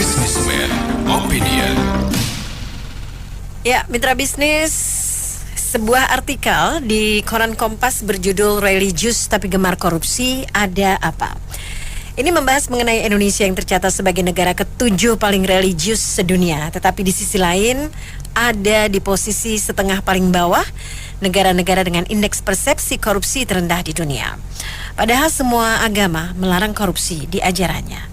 Businessman Opinion. Ya, mitra bisnis, sebuah artikel di koran Kompas berjudul Religius tapi Gemar Korupsi, ada apa? Ini membahas mengenai Indonesia yang tercatat sebagai negara ke-7 paling religius sedunia. Tetapi di sisi lain ada di posisi setengah paling bawah negara-negara dengan indeks persepsi korupsi terendah di dunia. Padahal semua agama melarang korupsi di ajarannya.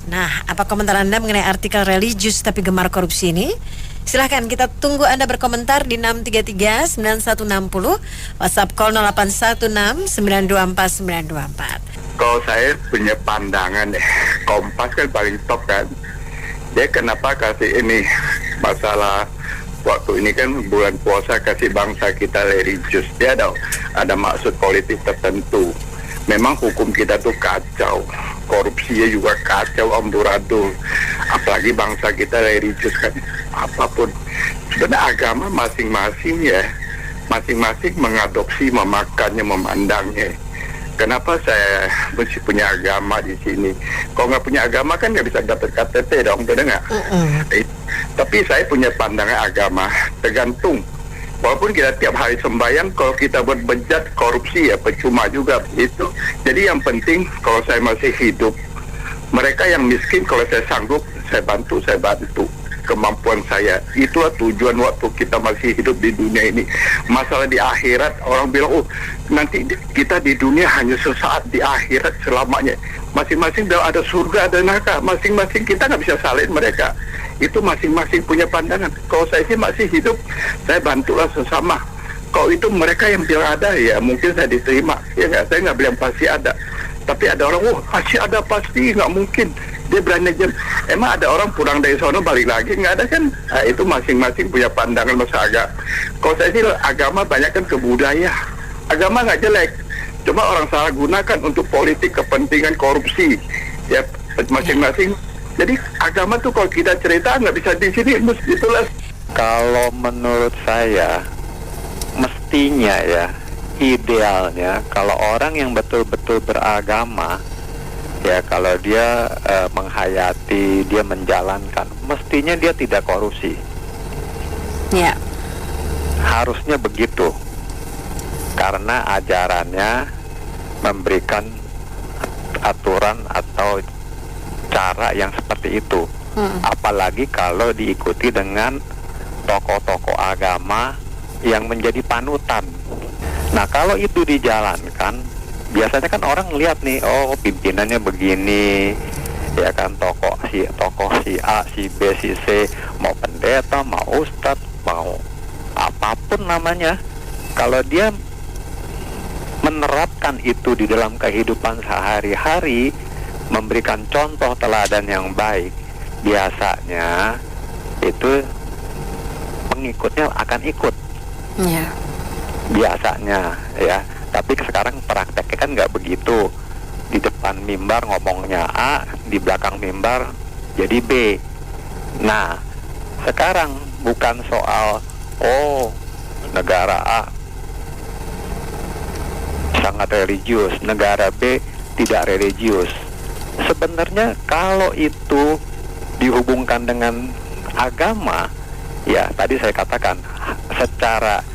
Nah, apa komentar Anda mengenai artikel Religius tapi Gemar Korupsi ini? Silahkan, kita tunggu Anda berkomentar di 633-9160, WhatsApp call 0816-924-924. Kalau saya punya pandangan Kompas kan paling top kan. Dia kenapa kasih ini masalah waktu ini kan bulan puasa, kasih bangsa kita religius. Dia ada maksud politik tertentu. Memang hukum kita tuh kacau, korupsinya juga kacau, amburadul. Apalagi bangsa kita religius kan, apapun. Sebenarnya agama masing-masing ya, masing-masing mengadopsi, memakannya, memandangnya. Kenapa saya mesti punya agama di sini? Kalau nggak punya agama kan nggak bisa dapat KTP dong, benar nggak? Tapi saya punya pandangan agama, tergantung. Walaupun kita tiap hari sembahyang, kalau kita berbejat korupsi ya percuma juga itu. Jadi yang penting kalau saya masih hidup, mereka yang miskin kalau saya sanggup saya bantu. Kemampuan saya, itulah tujuan waktu kita masih hidup di dunia ini. Masalah di akhirat, orang bilang, oh nanti kita di dunia hanya sesaat, di akhirat selamanya. Masing-masing ada surga, ada neraka. Masing-masing kita nggak bisa salin mereka. Itu masing-masing punya pandangan. Kalau saya sih masih hidup, saya bantulah sesama. Kalau itu mereka yang bilang ada, ya mungkin saya diterima. Ya nggak, saya nggak bilang pasti ada. Tapi ada orang, oh pasti ada, pasti nggak mungkin. Dia berani aja. Emang ada orang pulang dari sono balik lagi? Nggak ada kan? Nah, itu masing-masing punya pandangan masa agama. Kalau saya sih agama banyak kan ke budaya. Agama nggak jelek, cuma orang salah gunakan untuk politik, kepentingan, korupsi. Ya masing-masing. Jadi agama tuh kalau kita cerita nggak bisa di sini, mesti itulah. Kalau menurut saya mestinya ya, idealnya kalau orang yang betul-betul beragama, ya kalau dia menghayati, dia menjalankan, mestinya dia tidak korupsi. Ya. Harusnya begitu. Karena ajarannya memberikan aturan atau cara yang seperti itu. Apalagi kalau diikuti dengan tokoh-tokoh agama yang menjadi panutan. Nah, kalau itu dijalankan, biasanya kan orang lihat nih, oh pimpinannya begini, ya kan, tokoh si A, si B, si C, mau pendeta, mau ustadz, mau apapun namanya, kalau dia menerapkan itu di dalam kehidupan sehari-hari, memberikan contoh teladan yang baik, biasanya itu pengikutnya akan ikut. Ya. Biasanya ya. Tapi sekarang prakteknya kan nggak begitu. Di depan mimbar ngomongnya A, di belakang mimbar jadi B. Nah, sekarang bukan soal negara A sangat religius, negara B tidak religius. Sebenarnya kalau itu dihubungkan dengan agama, ya tadi saya katakan secara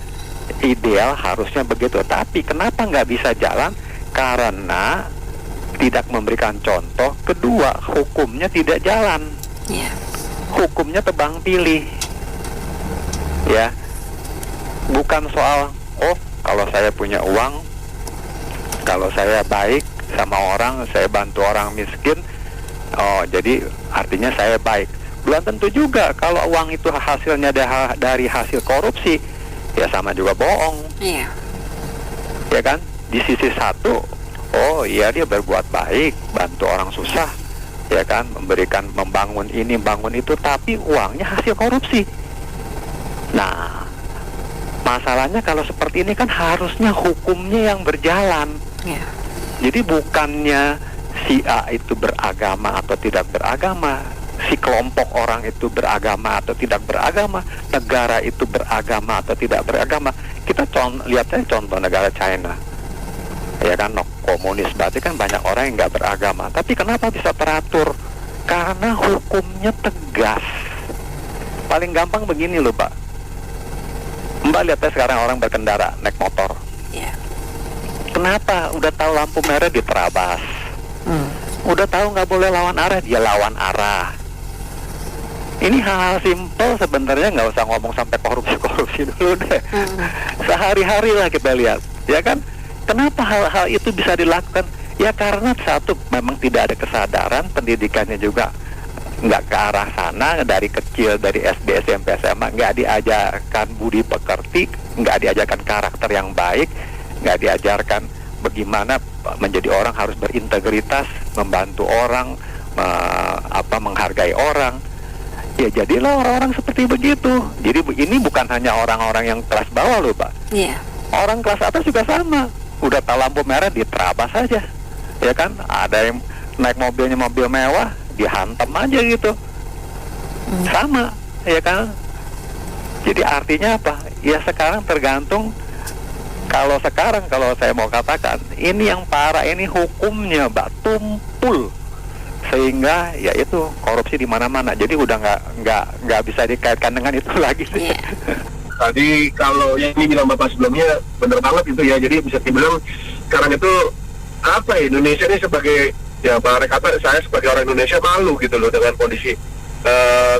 ideal harusnya begitu. Tapi kenapa nggak bisa jalan? Karena tidak memberikan contoh. Kedua, hukumnya tidak jalan. Hukumnya tebang pilih. Ya, bukan soal kalau saya punya uang, kalau saya baik sama orang, saya bantu orang miskin, jadi artinya saya baik. Belum tentu juga. Kalau uang itu hasilnya dari hasil korupsi, ya sama juga bohong. Iya. Ya kan? Di sisi satu, iya dia berbuat baik, bantu orang susah, ya kan, membangun ini, bangun itu, tapi uangnya hasil korupsi. Nah, masalahnya kalau seperti ini kan harusnya hukumnya yang berjalan. Ya. Jadi bukannya si A itu beragama atau tidak beragama, si kelompok orang itu beragama atau tidak beragama, negara itu beragama atau tidak beragama. Kita lihat aja contoh negara China, ya kan, komunis, berarti kan banyak orang yang nggak beragama, tapi kenapa bisa teratur, Karena hukumnya tegas. Paling gampang begini loh, Pak. Mbak lihat sekarang orang berkendara naik motor. Ya. Kenapa? Udah tahu lampu merah diterabas. Udah tahu nggak boleh lawan arah, dia lawan arah. Ini hal-hal simpel sebenarnya, nggak usah ngomong sampai korupsi dulu deh. Sehari-hari lah kita lihat, ya kan? Kenapa hal-hal itu bisa dilakukan? Ya karena satu, memang tidak ada kesadaran, pendidikannya juga nggak ke arah sana. Dari kecil, dari SD, SMP, SMA nggak diajarkan budi pekerti, nggak diajarkan karakter yang baik, nggak diajarkan bagaimana menjadi orang harus berintegritas, membantu orang, menghargai orang. Ya jadilah orang-orang seperti begitu. Jadi ini bukan hanya orang-orang yang kelas bawah loh, Pak. Iya. Orang kelas atas juga sama. Udah tahu lampu merah diterabas aja, ya kan? Ada yang naik mobilnya mobil mewah, dihantam aja gitu. Sama, ya kan? Jadi artinya apa? Ya sekarang tergantung. Kalau saya mau katakan, ini yang parah, ini hukumnya, Mbak, tumpul. Sehingga ya itu korupsi di mana-mana. Jadi udah nggak bisa dikaitkan dengan itu lagi sih. Yeah. Tadi kalau yang ini bilang Bapak sebelumnya benar banget itu ya. Jadi bisa dibilang sekarang itu apa ya, Indonesia ini sebagai, ya Pak Rek kata, saya sebagai orang Indonesia malu gitu loh dengan kondisi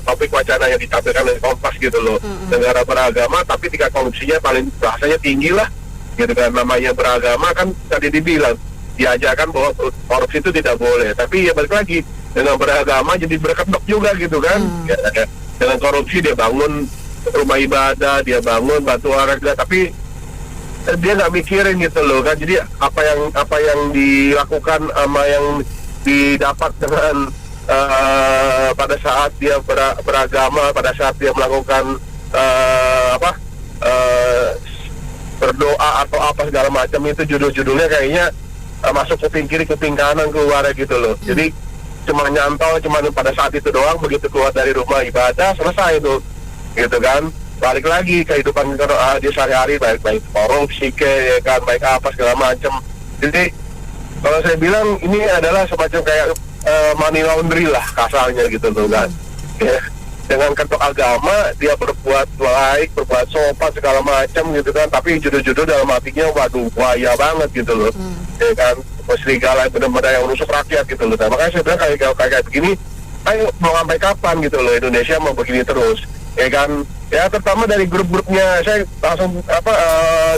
topik wacana yang ditampilkan oleh Kompas gitu loh. Negara beragama tapi tingkat korupsinya paling bahasanya tinggi lah gitu kan. Namanya beragama kan tadi dibilang diajarkan bahwa korupsi itu tidak boleh, tapi ya balik lagi dengan beragama jadi berkedok juga gitu kan. Ya, dengan korupsi dia bangun rumah ibadah, dia bangun bantu warga, tapi dia nggak mikirin gitu loh kan. Jadi apa yang dilakukan sama yang didapat dengan pada saat dia beragama, pada saat dia melakukan berdoa atau apa segala macam, itu judul-judulnya kayaknya masuk kuping kiri kuping kanan keluar gitu loh. Jadi cuma nyantol, cuma pada saat itu doang, begitu keluar dari rumah ibadah selesai itu gitu kan. Balik lagi kehidupan dia sehari-hari, baik korupsi ya kan, baik apa segala macam. Jadi kalau saya bilang ini adalah semacam kayak money laundry lah kasarnya gitu loh kan. Ya, dengan ketok agama dia berbuat baik, berbuat sopan segala macam gitu kan, tapi judul-judul dalam hatinya waduh buaya banget gitu loh. Ya kan, serigala benar-benar yang menusuk rakyat gitu loh. Nah, makanya saya bilang kayak begini, ayo mau sampai kapan gitu loh Indonesia mau begini terus, ya kan? Ya terutama dari grup-grupnya, saya langsung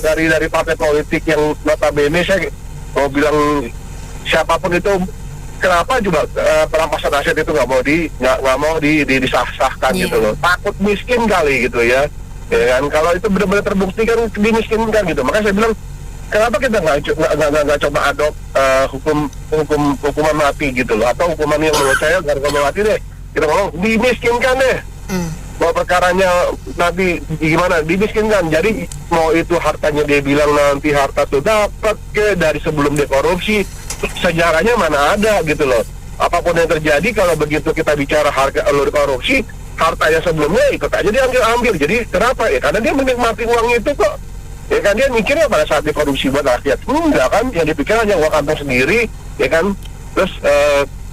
dari partai politik yang notabene saya mau bilang siapapun itu, kenapa juga perampasan aset itu nggak mau disahkan gitu loh? Takut miskin kali gitu ya kan? Kalau itu benar-benar terbukti kan dimiskinkan gitu. Makanya saya bilang kenapa kita nggak coba adopt hukuman mati gitu loh, atau hukuman yang menurut saya nggak mati deh. Kita ngomong dimiskinkan deh. Mau perkaranya nanti gimana dimiskinkan. Jadi mau itu hartanya dia bilang nanti harta tuh dapat dari sebelum dia korupsi, sejarahnya mana ada gitu loh. Apapun yang terjadi kalau begitu kita bicara harga korupsi, hartanya sebelumnya ikut aja diambil. Jadi kenapa ya? Karena dia menikmati uang itu kok. Ya kan, dia mikirnya pada saat dikorupsi buat rakyat. Enggak kan, yang dipikir hanya uang kantong sendiri, ya kan. Terus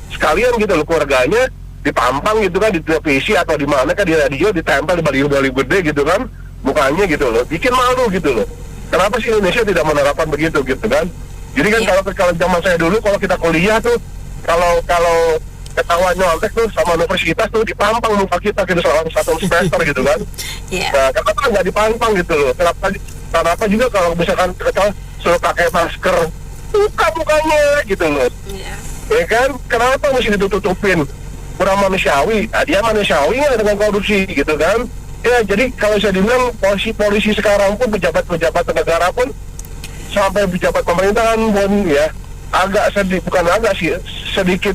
sekalian gitu loh keluarganya dipampang gitu kan di televisi atau di mana kan, di radio ditempel di baliho-baliho gede gitu kan, mukanya gitu loh. Bikin malu gitu loh. Kenapa sih Indonesia tidak menerapkan begitu gitu kan? Jadi kan kalau zaman saya dulu kalau kita kuliah tuh kalau ketahuan nyontek tuh sama universitas tuh dipampang muka kita gitu selama satu semester gitu kan. Nah, kenapa nggak dipampang gitu loh? Kenapa juga kalau misalkan kita suruh pakai masker buka mukanya gitu loh? Ya kan? Kenapa mesti ditutupin? Kurang manusiawi. Nah, dia manusiawi nggak dengan korupsi gitu kan? Ya jadi kalau saya bilang polisi sekarang pun, pejabat negara pun, sampai pejabat pemerintahan pun ya sedikit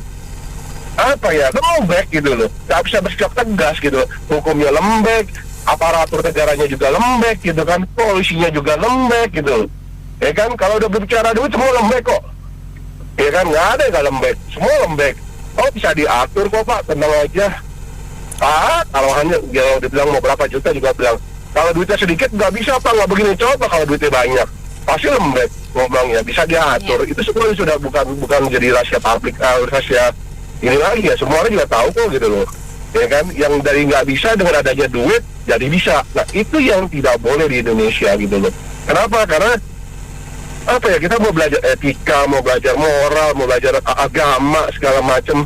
apa ya, lembek gitu loh. Nggak bisa bersikap tegas gitu. Hukumnya lembek, aparatur negaranya juga lembek gitu kan, polisinya juga lembek gitu. Ya kan, kalau udah berbicara duit semua lembek kok. Ya kan, nggak ada yang nggak lembek, semua lembek. Oh bisa diatur kok Pak, tenang aja. Kalau hanya dia bilang mau berapa juta juga bilang, kalau duitnya sedikit nggak bisa Pak, nggak begini. Coba kalau duitnya banyak, pasti lembek ngomongnya, bisa diatur. Itu sebenarnya sudah bukan jadi rahasia publik, rahasia ini lagi ya, semua orang juga tahu kok gitu loh, ya kan, yang dari nggak bisa dengan adanya duit jadi bisa. Nah itu yang tidak boleh di Indonesia gitu loh. Kenapa? Karena apa ya, kita mau belajar etika, mau belajar moral, mau belajar agama segala macam.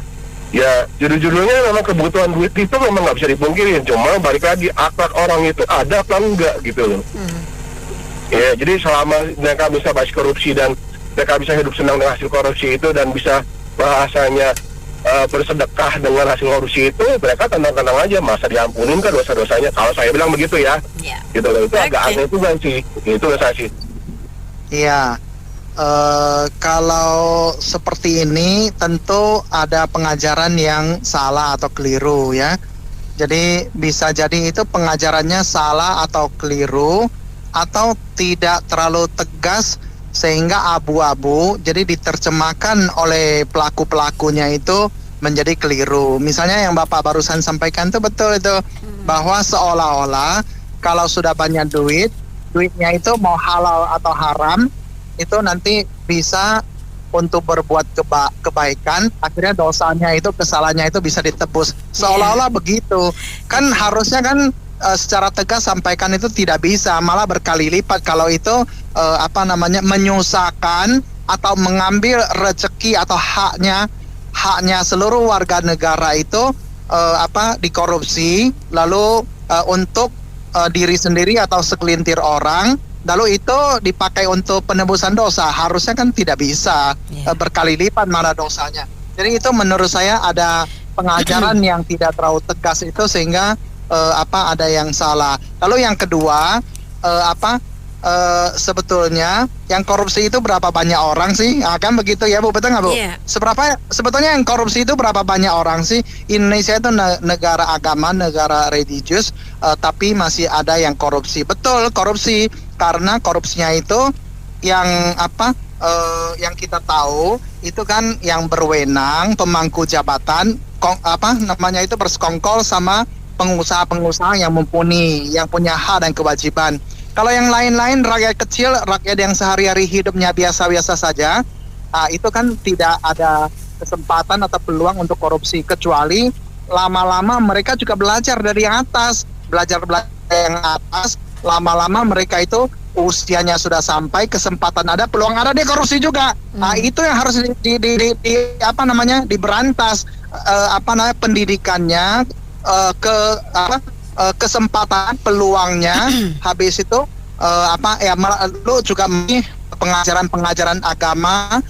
Ya judul-judulnya memang kebutuhan duit itu memang nggak bisa dipungkirin. Cuma balik lagi akhlak orang itu ada apa enggak gitu loh. Ya jadi selama mereka bisa bahas korupsi dan mereka bisa hidup senang dengan hasil korupsi itu dan bisa bahasanya bersedekah dengan hasil korupsi itu, mereka tenang-tenang aja, masa diampunin kan dosa-dosanya. Kalau saya bilang begitu ya, gitu loh. Itu agak aneh juga sih. Itu saya sih. Iya, kalau seperti ini tentu ada pengajaran yang salah atau keliru ya. Jadi bisa jadi itu pengajarannya salah atau keliru, atau tidak terlalu tegas sehingga abu-abu, jadi diterjemahkan oleh pelaku-pelakunya itu menjadi keliru. Misalnya yang Bapak barusan sampaikan itu betul itu, bahwa seolah-olah kalau sudah banyak duitnya itu mau halal atau haram, itu nanti bisa untuk berbuat kebaikan, akhirnya dosanya itu, kesalahannya itu bisa ditebus. Seolah-olah begitu. Kan harusnya kan secara tegas sampaikan itu tidak bisa, malah berkali lipat kalau itu menyusahkan atau mengambil rezeki atau haknya seluruh warga negara itu dikorupsi, lalu untuk diri sendiri atau segelintir orang, lalu itu dipakai untuk penebusan dosa. Harusnya kan tidak bisa, berkali lipat malah dosanya. Jadi itu menurut saya ada pengajaran yang tidak terlalu tegas itu, sehingga ada yang salah. Lalu yang kedua, sebetulnya yang korupsi itu berapa banyak orang sih? Kan begitu ya Bu, betul nggak Bu? Sebetulnya yang korupsi itu berapa banyak orang sih? Indonesia itu negara agama, negara religius, tapi masih ada yang korupsi. Betul, korupsi, karena korupsinya itu yang yang kita tahu itu kan yang berwenang, pemangku jabatan, itu bersekongkol sama pengusaha-pengusaha yang mumpuni, yang punya hak dan kewajiban. Kalau yang lain-lain, rakyat kecil, rakyat yang sehari-hari hidupnya biasa-biasa saja, itu kan tidak ada kesempatan atau peluang untuk korupsi, kecuali lama-lama mereka juga belajar dari atas, belajar yang atas, lama-lama mereka itu usianya sudah sampai, kesempatan ada, peluang ada, dia korupsi juga. Itu yang harus diberantas, pendidikannya, kesempatan, peluangnya. Habis itu lu juga pengajaran agama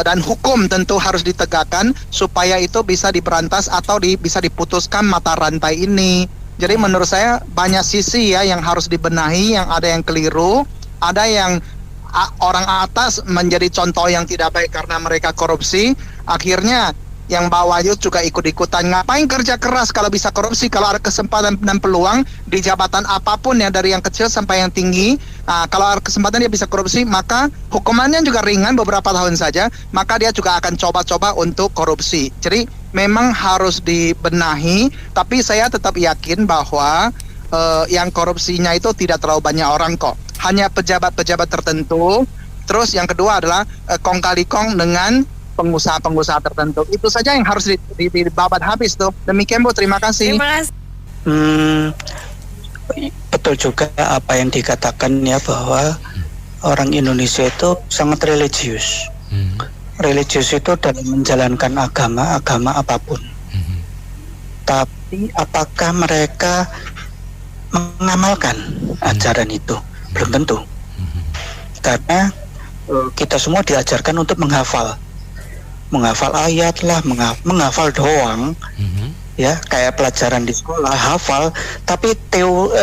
dan hukum tentu harus ditegakkan supaya itu bisa diberantas atau bisa diputuskan mata rantai ini. Jadi menurut saya banyak sisi ya yang harus dibenahi, yang ada yang keliru, ada yang orang atas menjadi contoh yang tidak baik karena mereka korupsi, akhirnya yang bawah juga ikut-ikutan. Ngapain kerja keras kalau bisa korupsi? Kalau ada kesempatan dan peluang di jabatan apapun ya, dari yang kecil sampai yang tinggi, kalau ada kesempatan dia bisa korupsi, maka hukumannya juga ringan, beberapa tahun saja, maka dia juga akan coba-coba untuk korupsi. Jadi memang harus dibenahi, tapi saya tetap yakin bahwa yang korupsinya itu tidak terlalu banyak orang kok, hanya pejabat-pejabat tertentu. Terus yang kedua adalah kong kali kong dengan pengusaha-pengusaha tertentu. Itu saja yang harus dibabat habis tuh. Demikian Bu, terima kasih. Terima kasih. Betul juga apa yang dikatakan ya, bahwa orang Indonesia itu sangat religius. Religius itu dalam menjalankan agama apapun. Tapi apakah mereka mengamalkan ajaran itu? Belum tentu. Karena kita semua diajarkan untuk menghafal ayat lah, menghafal doang, ya kayak pelajaran di sekolah, hafal, tapi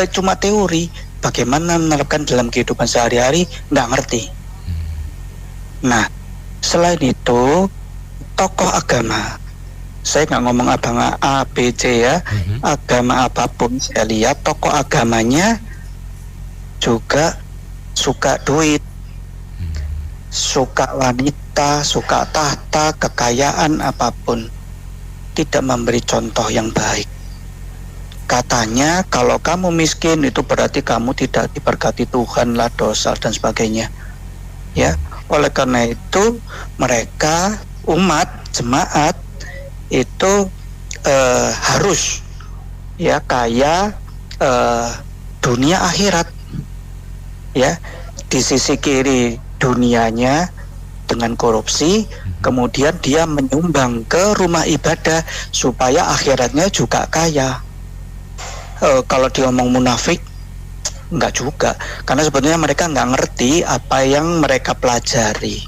cuma teori, bagaimana menerapkan dalam kehidupan sehari-hari nggak ngerti. Nah, selain itu tokoh agama, saya nggak ngomong agama A, B, C ya, agama apapun saya lihat tokoh agamanya juga suka duit, suka wanita, suka tahta, kekayaan apapun, tidak memberi contoh yang baik. Katanya kalau kamu miskin itu berarti kamu tidak diberkati Tuhan lah, dosa dan sebagainya. Ya, oleh karena itu mereka umat jemaat itu harus ya kaya dunia akhirat, ya, di sisi kiri dunianya dengan korupsi, kemudian dia menyumbang ke rumah ibadah supaya akhiratnya juga kaya. Kalau diomong munafik, enggak juga, karena sebetulnya mereka nggak ngerti apa yang mereka pelajari.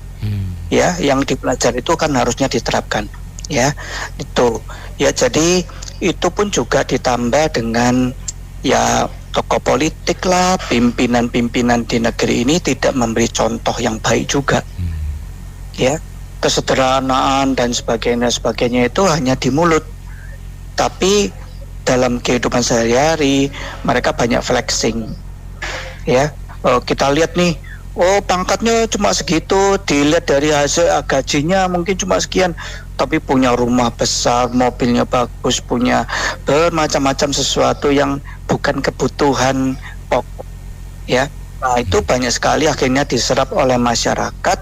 Ya, yang dipelajari itu kan harusnya diterapkan, ya, itu, ya. Jadi itu pun juga ditambah dengan ya tokoh politik lah, pimpinan-pimpinan di negeri ini tidak memberi contoh yang baik juga, ya. Kesederhanaan dan sebagainya itu hanya di mulut, tapi dalam kehidupan sehari-hari mereka banyak flexing, ya. Kita lihat nih, oh pangkatnya cuma segitu, dilihat dari hasil gajinya mungkin cuma sekian, tapi punya rumah besar, mobilnya bagus, punya bermacam-macam sesuatu yang bukan kebutuhan pokok, ya. Nah, itu banyak sekali akhirnya diserap oleh masyarakat.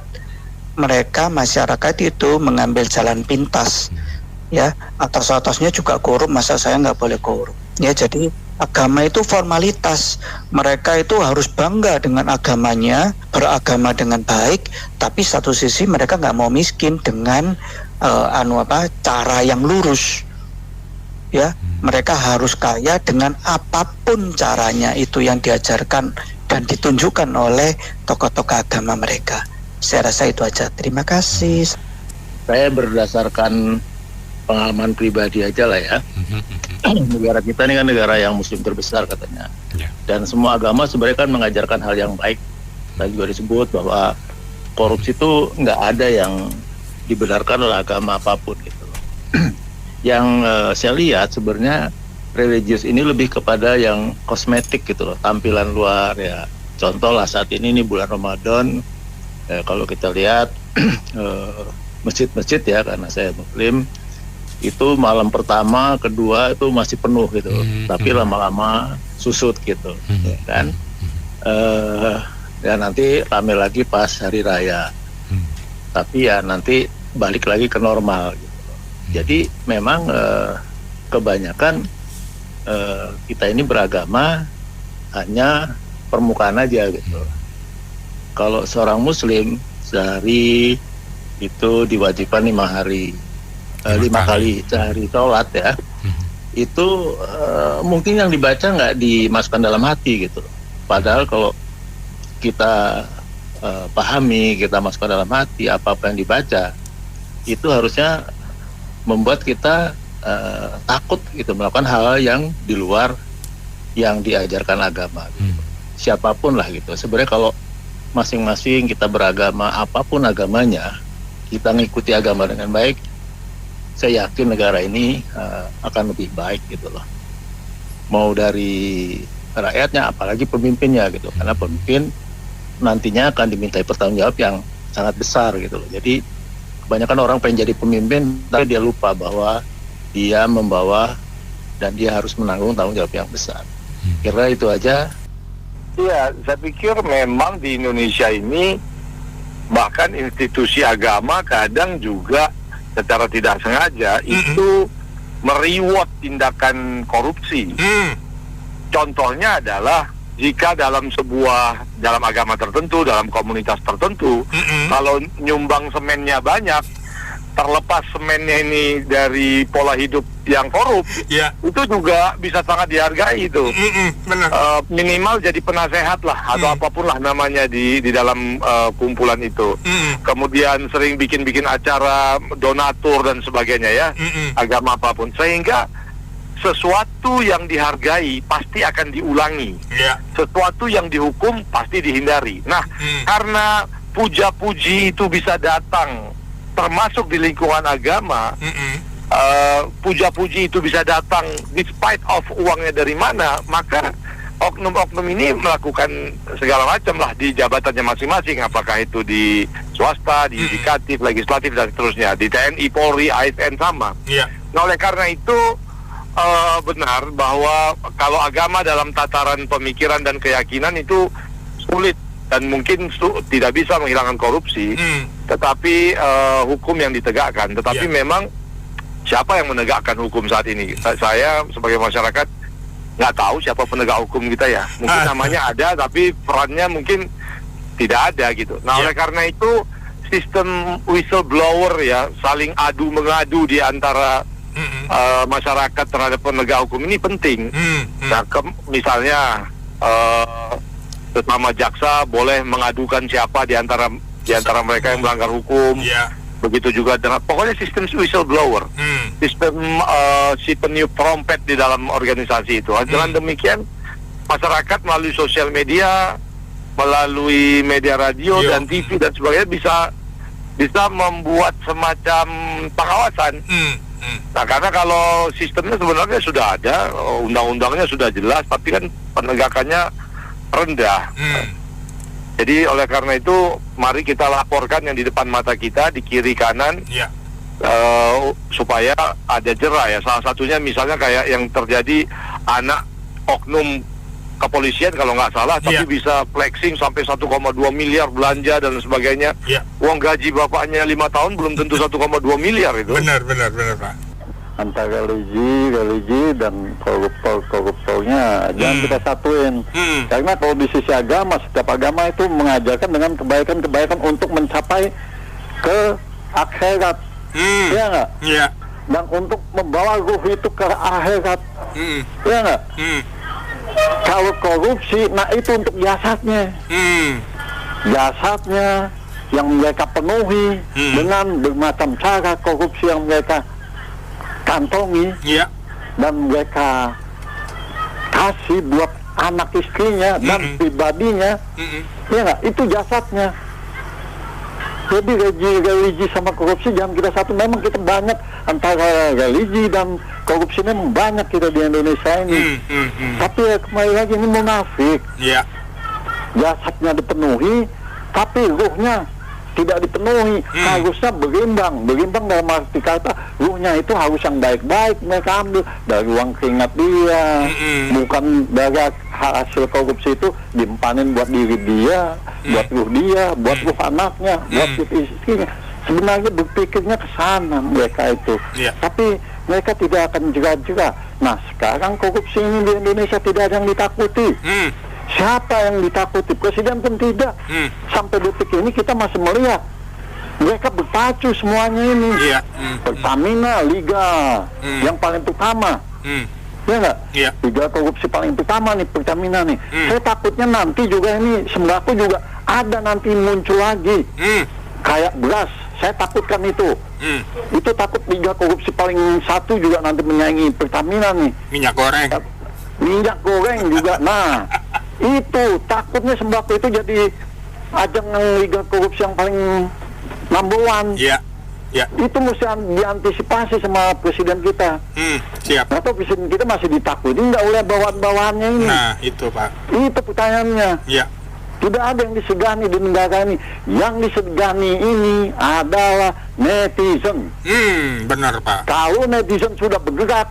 Masyarakat itu mengambil jalan pintas, ya. Atas-atasnya juga korup, masa saya nggak boleh korup, ya. Jadi agama itu formalitas. Mereka itu harus bangga dengan agamanya, beragama dengan baik, tapi satu sisi mereka nggak mau miskin dengan cara yang lurus, ya. Mereka harus kaya dengan apapun caranya, itu yang diajarkan dan ditunjukkan oleh tokoh-tokoh agama mereka. Saya rasa itu aja. Terima kasih. Saya berdasarkan pengalaman pribadi aja lah ya. Negara kita ini kan negara yang muslim terbesar katanya. Dan semua agama sebenarnya kan mengajarkan hal yang baik. Tadi juga disebut bahwa korupsi itu nggak ada yang dibenarkan oleh agama apapun gitu. Yang saya lihat sebenarnya religius ini lebih kepada yang kosmetik gitu loh, tampilan luar ya. Contoh lah saat ini bulan Ramadan, kalau kita lihat masjid-masjid ya, karena saya muslim, itu malam pertama, kedua itu masih penuh gitu, tapi lama-lama susut gitu, ya kan? Dan nanti rame lagi pas hari raya, tapi ya nanti balik lagi ke normal gitu. Jadi memang kebanyakan kita ini beragama hanya permukaan aja gitu. Kalau seorang muslim sehari itu diwajibkan 5 kali sehari sholat ya, itu mungkin yang dibaca nggak dimasukkan dalam hati gitu. Padahal kalau kita pahami, kita masukkan dalam hati apa-apa yang dibaca, itu harusnya membuat kita takut gitu melakukan hal yang di luar yang diajarkan agama gitu. Siapapun lah gitu. Sebenarnya kalau masing-masing kita beragama, apapun agamanya, kita ngikuti agama dengan baik, saya yakin negara ini akan lebih baik gitu loh. Mau dari rakyatnya, apalagi pemimpinnya gitu. Karena pemimpin nantinya akan dimintai pertanggungjawab yang sangat besar gitu loh. Jadi kebanyakan orang pengen jadi pemimpin, tapi dia lupa bahwa dia membawa dan dia harus menanggung tanggung jawab yang besar. Kira itu aja. Iya, saya pikir memang di Indonesia ini bahkan institusi agama kadang juga secara tidak sengaja itu mereward tindakan korupsi. Contohnya adalah jika dalam agama tertentu, dalam komunitas tertentu, kalau nyumbang semennya banyak, terlepas semennya ini dari pola hidup yang korup, itu juga bisa sangat dihargai itu. Minimal jadi penasehat lah, atau apapun lah namanya di dalam kumpulan itu. Kemudian sering bikin acara donatur dan sebagainya ya, agama apapun. Sehingga sesuatu yang dihargai pasti akan diulangi, sesuatu yang dihukum pasti dihindari. Nah, karena puja-puji itu bisa datang termasuk di lingkungan agama, puja-puji itu bisa datang despite of uangnya dari mana, maka oknum-oknum ini melakukan segala macam lah di jabatannya masing-masing, apakah itu di swasta, di yudikatif, legislatif dan seterusnya, di TNI, Polri, ASN sama. Nah, oleh karena itu benar bahwa kalau agama dalam tataran pemikiran dan keyakinan itu sulit dan mungkin tidak bisa menghilangkan korupsi, tetapi hukum yang ditegakkan. Tetapi memang siapa yang menegakkan hukum saat ini? Saya sebagai masyarakat nggak tahu siapa penegak hukum kita ya. Mungkin namanya ada, tapi perannya mungkin tidak ada gitu. Nah, oleh karena itu sistem whistleblower ya, saling adu mengadu di antara masyarakat terhadap penegak hukum ini penting. Nah, misalnya sesama jaksa boleh mengadukan siapa di antara mereka yang melanggar hukum. Begitu juga dengan pokoknya sistem whistleblower, sistem si peniup trompet di dalam organisasi itu. Dengan demikian masyarakat melalui sosial media, melalui media radio dan TV dan sebagainya bisa membuat semacam pengawasan. Nah, karena kalau sistemnya sebenarnya sudah ada, undang-undangnya sudah jelas, tapi kan penegakannya rendah. Jadi oleh karena itu mari kita laporkan yang di depan mata kita, di kiri kanan, supaya ada jera ya. Salah satunya misalnya kayak yang terjadi anak oknum kepolisian kalau nggak salah, tapi bisa flexing sampai 1,2 miliar belanja dan sebagainya. Uang gaji bapaknya 5 tahun belum tentu 1,2 miliar itu. Benar Pak. Antara religi dan koruptornya jangan kita satuin. Karena kalau di sisi agama, setiap agama itu mengajarkan dengan kebaikan untuk mencapai ke akhirat. Iya nggak? Iya. Dan untuk membawa ruh itu ke akhirat. Iya nggak? Kalau korupsi, nah itu untuk jasadnya. Jasadnya yang mereka penuhi dengan bermacam cara korupsi yang mereka kantongi dan mereka kasih buat anak istrinya dan pribadinya, ya nggak? Itu jasadnya. Jadi religi sama korupsi jangan kita satu. Memang kita banyak antara religi dan korupsi, memang banyak kita di Indonesia ini. Tapi ya kembali lagi ini munafik. Jasadnya dipenuhi, tapi ruhnya tidak dipenuhi. Harusnya berimbang dalam arti kata ruhnya itu harus yang baik-baik mereka ambil dari uang keringat dia, bukan dari hasil korupsi itu dimpanin buat diri dia, buat ruh dia, buat ruh anaknya, buat istrinya. Sebenarnya berpikirnya ke sana mereka itu, tapi mereka tidak akan jerat-jerat. Nah, sekarang korupsi ini di Indonesia tidak ada yang ditakuti. Siapa yang ditakuti? Presiden pun tidak. Sampai detik ini kita masih melihat mereka berpacu semuanya ini. Pertamina, Liga yang paling pertama. Ya nggak? Liga korupsi paling pertama nih, Pertamina nih. Saya takutnya nanti juga ini sembako juga ada nanti muncul lagi. Kayak beras, saya takutkan itu. Itu takut Liga korupsi paling satu juga nanti menyaingi Pertamina nih. Minyak goreng juga. Nah, itu takutnya sembako itu jadi ajang liga korupsi yang paling number one. Itu mesti diantisipasi sama presiden kita. Atau presiden kita masih ditakuti nggak oleh bawahan-bawahannya ini. Nah, itu Pak. Itu pertanyaannya. Tidak ada yang disegani di negara ini. Yang disegani ini adalah netizen. Benar Pak. Kalau netizen sudah bergerak,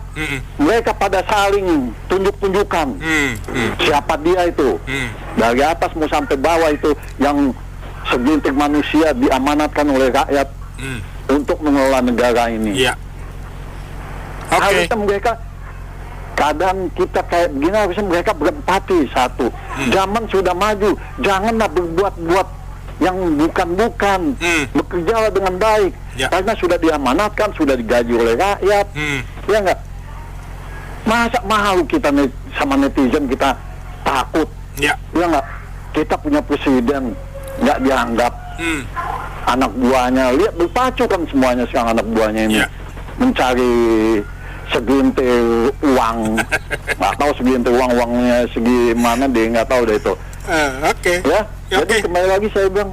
mereka pada saling tunjuk-tunjukkan siapa dia itu. Dari atas mau sampai bawah itu yang segelintir manusia diamanatkan oleh rakyat untuk mengelola negara ini. Harusnya mereka, kadang kita kayak begini, harusnya mereka berempati satu. Zaman sudah maju, janganlah berbuat-buat yang bukan-bukan. Bekerjalah dengan baik, karena sudah diamanatkan, sudah digaji oleh rakyat. Ya enggak? Masa mahal kita sama netizen kita takut? Ya enggak? Kita punya presiden nggak dianggap anak buahnya. Lihat berpacu kan semuanya sekarang anak buahnya ini mencari segelintir uang. Nggak tahu segelintir uangnya segi mana dia nggak tahu deh itu. Jadi kembali lagi saya bilang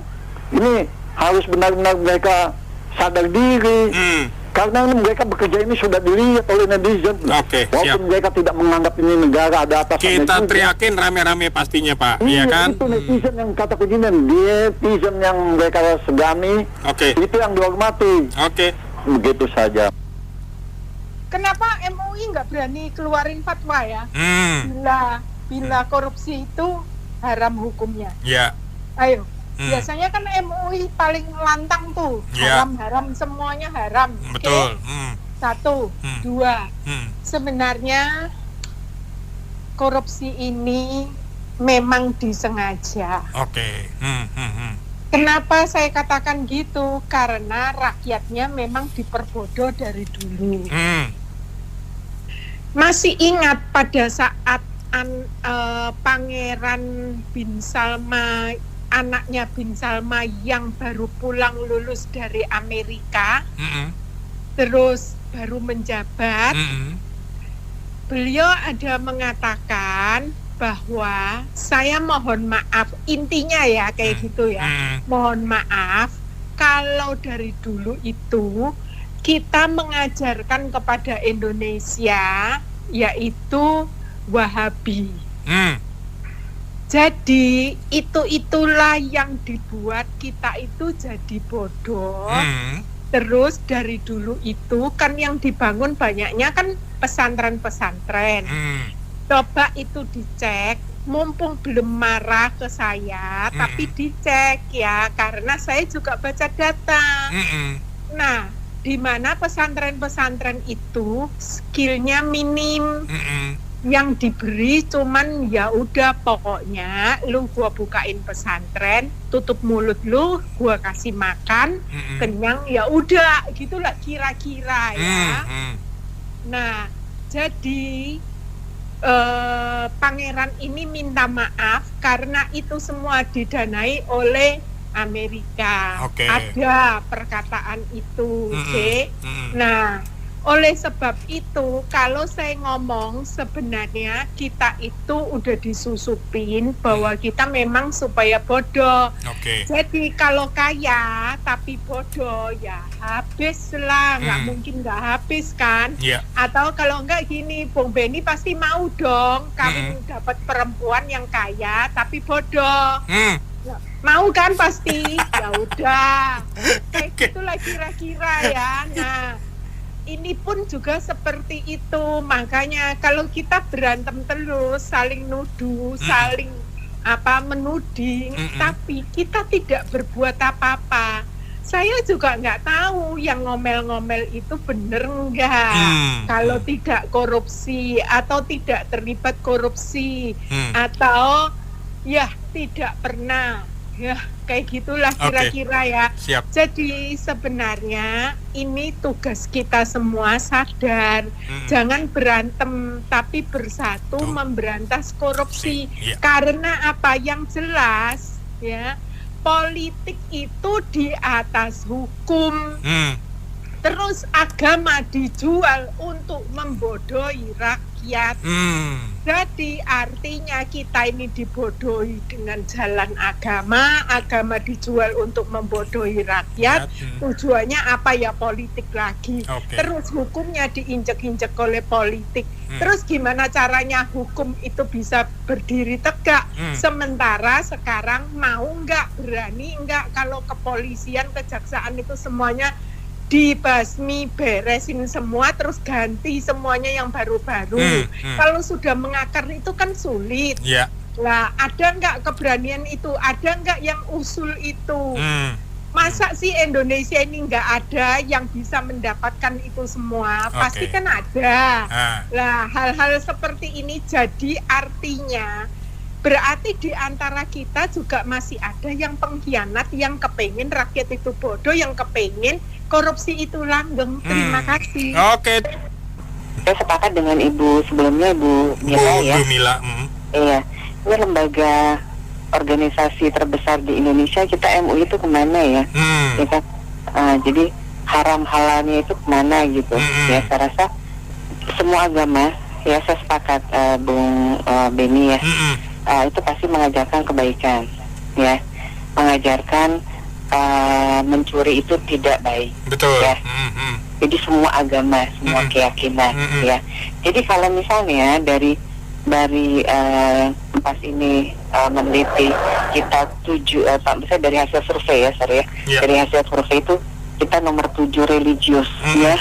ini harus benar-benar mereka sadar diri. Karena mereka bekerja ini sudah dilihat oleh netizen. Walaupun mereka tidak menganggap ini negara ada atas. Kita teriakin rame-rame pastinya Pak. Iya kan? Itu netizen yang kata kuncinya, netizen yang mereka segani. Itu yang dihormati. Begitu saja. Kenapa MUI nggak berani keluarin fatwa ya? Bila korupsi itu haram hukumnya. Ayo. Biasanya kan MUI paling lantang tuh, haram-haram semuanya haram. Betul. Satu, dua. Sebenarnya korupsi ini memang disengaja. Oke. Kenapa saya katakan gitu? Karena rakyatnya memang diperbodoh dari dulu. Masih ingat pada saat Pangeran bin Salma, anaknya bin Salma yang baru pulang lulus dari Amerika, terus baru menjabat, beliau ada mengatakan bahwa saya mohon maaf, intinya ya kayak gitu ya, mohon maaf kalau dari dulu itu kita mengajarkan kepada Indonesia yaitu Wahabi. Jadi itulah yang dibuat kita itu jadi bodoh. Terus dari dulu itu kan yang dibangun banyaknya kan pesantren-pesantren. Coba itu dicek, mumpung belum marah ke saya, tapi dicek ya, karena saya juga baca data. Nah, di mana pesantren-pesantren itu skillnya minim, yang diberi cuman ya udah pokoknya lu gua bukain pesantren, tutup mulut lu, gua kasih makan, kenyang ya udah, gitulah kira-kira ya. Nah, jadi pangeran ini minta maaf karena itu semua didanai oleh Amerika. Ada perkataan itu, Nah, oleh sebab itu kalau saya ngomong sebenarnya kita itu udah disusupin bahwa kita memang supaya bodoh. Jadi kalau kaya tapi bodoh ya habis lah, nggak mungkin nggak habis kan. Atau kalau enggak gini, Bung Benny pasti mau dong kawin dapat perempuan yang kaya tapi bodoh. Mau kan pasti. Ya udah kayak gitulah kira-kira ya. Nah, ini pun juga seperti itu. Makanya kalau kita berantem terus, saling nuduh, saling menuding, tapi kita tidak berbuat apa-apa. Saya juga nggak tahu yang ngomel-ngomel itu bener nggak. Kalau tidak korupsi atau tidak terlibat korupsi atau ya tidak pernah. Ya, kayak gitulah kira-kira ya. Jadi sebenarnya ini tugas kita semua sadar, jangan berantem tapi bersatu memberantas korupsi. Karena apa yang jelas ya, politik itu di atas hukum. Terus agama dijual untuk membodohi rakyat. Jadi artinya kita ini dibodohi dengan jalan agama, agama dijual untuk membodohi rakyat. Tujuannya apa ya, politik lagi. Terus hukumnya diinjek-injek oleh politik. Terus gimana caranya hukum itu bisa berdiri tegak? Sementara sekarang mau nggak, berani nggak kalau kepolisian, kejaksaan itu semuanya dibasmi, beresin semua, terus ganti semuanya yang baru-baru. Kalau sudah mengakar itu kan sulit. Lah, ada nggak keberanian itu? Ada nggak yang usul itu? Masa sih Indonesia ini nggak ada yang bisa mendapatkan itu semua? Pasti kan ada. Lah, hal-hal seperti ini jadi artinya berarti di antara kita juga masih ada yang pengkhianat, yang kepengen rakyat itu bodoh, yang kepengen korupsi itu langgeng. Terima kasih. Saya sepakat dengan Ibu sebelumnya, Ibu Mila ya. Bu Mila. Iya, ini lembaga organisasi terbesar di Indonesia, kita MUI itu kemana ya? Ya kan? Jadi haram halalnya itu kemana gitu? Ya, saya rasa semua agama, ya saya sepakat Bung Benny ya. Itu pasti mengajarkan kebaikan, ya, mengajarkan mencuri itu tidak baik. Ya. Jadi semua agama, semua keyakinan, ya. Jadi kalau misalnya dari pas ini meneliti kita misalnya dari hasil survei ya, dari hasil survei itu kita nomor 7 religius, ya.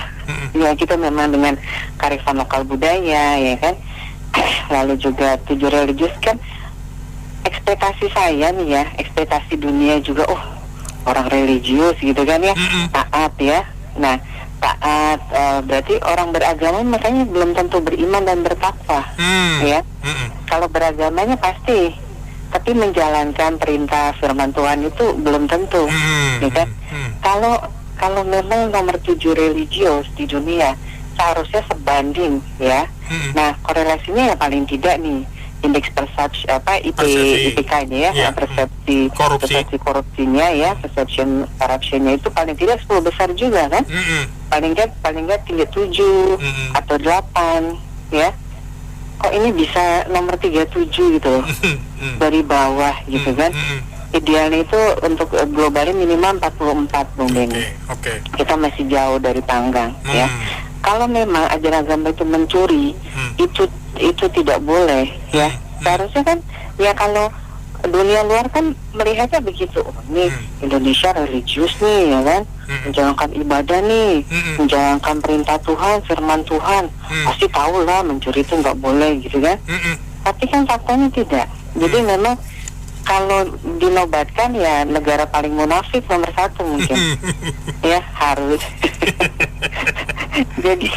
Ya, kita memang dengan kearifan lokal budaya, ya kan. Lalu juga 7 religius kan, ekspektasi saya nih ya, ekspektasi dunia juga, orang religius gitu kan ya, taat ya. Nah, taat, berarti orang beragama makanya belum tentu beriman dan bertakwa, ya. Kalau beragamanya pasti, tapi menjalankan perintah firman Tuhan itu belum tentu, ya kan? Kalau memang nomor 7 religius di dunia seharusnya sebanding, ya. Nah, korelasinya ya paling tidak nih indeks persepsi IPK ini ya, persepsi korupsinya ya, perception corruptionnya itu paling tidak 10 besar juga kan, paling nggak 7 atau 8 ya. Kok ini bisa nomor 37 gitu dari bawah gitu kan. Idealnya itu untuk globalnya minimal 44 Bung Benny. Kita masih jauh dari panggang ya. Kalau memang ajaran agama itu mencuri, itu tidak boleh ya. Seharusnya kan ya, kalau dunia luar kan melihatnya begitu. Nih Indonesia religius nih ya kan, menjalankan ibadah nih, menjalankan perintah Tuhan, firman Tuhan, pasti tahu lah mencuri itu nggak boleh gitu kan. Tapi kan faktanya tidak. Jadi memang kalau dinobatkan ya negara paling munafik nomor 1 mungkin ya harus. Jadi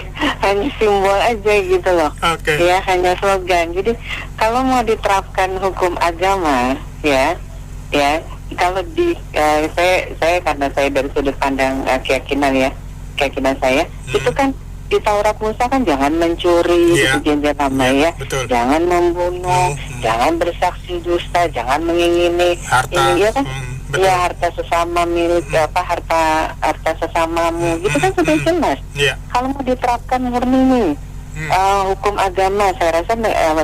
hanya simbol aja gitu loh, ya hanya slogan. Jadi kalau mau diterapkan hukum agama ya kalau di saya karena saya dari sudut pandang keyakinan saya itu kan di Taurat Musa kan jangan mencuri, perjanjian lama ya, jangan membunuh, jangan bersaksi dusta, jangan mengingini harta, ini ya kan, ya harta sesama milik harta sesamamu, gitu kan sudah jelas. Kalau mau diterapkan murni nih hukum agama, saya rasa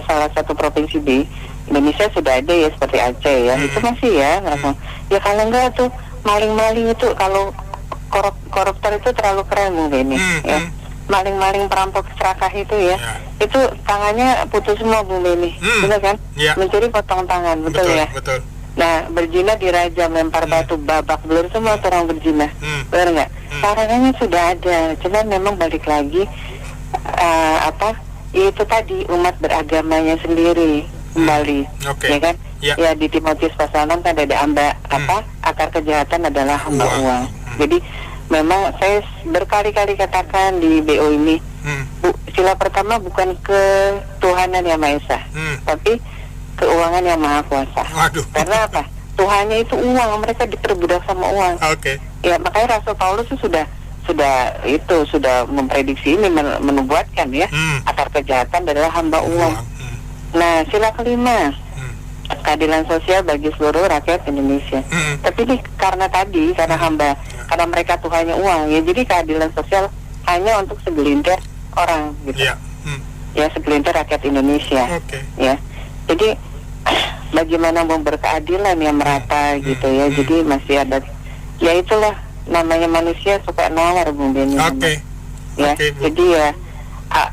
salah satu provinsi di Indonesia sudah ada ya, seperti Aceh ya, itu masih ya, ya kalau enggak tuh maling-maling itu, kalau koruptor itu terlalu keren mungkin ya. Maling-maling perampok serakah itu ya, itu tangannya putus semua Bung Benny, benar kan? Mencuri potong tangan, betul ya? Betul. Nah, berzina dirajam, lempar batu, babak belur semua orang berzina, benar nggak? Caranya sudah ada, cuman memang balik lagi itu tadi umat beragamanya sendiri kembali, ya kan? Ya di Timotius pasal 6 kan ada akar kejahatan adalah hamba uang. Jadi memang saya berkali-kali katakan di BO ini, sila pertama bukan ketuhanan yang Maha Esa, tapi keuangan yang Maha Kuasa. Karena apa? Tuhannya itu uang, mereka diperbudak sama uang. Ya makanya Rasul Paulus itu sudah memprediksi ini, menubuatkan ya, akar kejahatan adalah hamba uang. Nah, sila kelima, keadilan sosial bagi seluruh rakyat Indonesia. Tapi ini karena karena mereka Tuhannya uang ya, jadi keadilan sosial hanya untuk segelintir orang gitu. Ya, segelintir rakyat Indonesia. Ya. Jadi bagaimana mau berkeadilan yang merata gitu ya. Jadi masih ada, ya itulah namanya manusia suka nawar Bung Benny. Ya. Jadi ya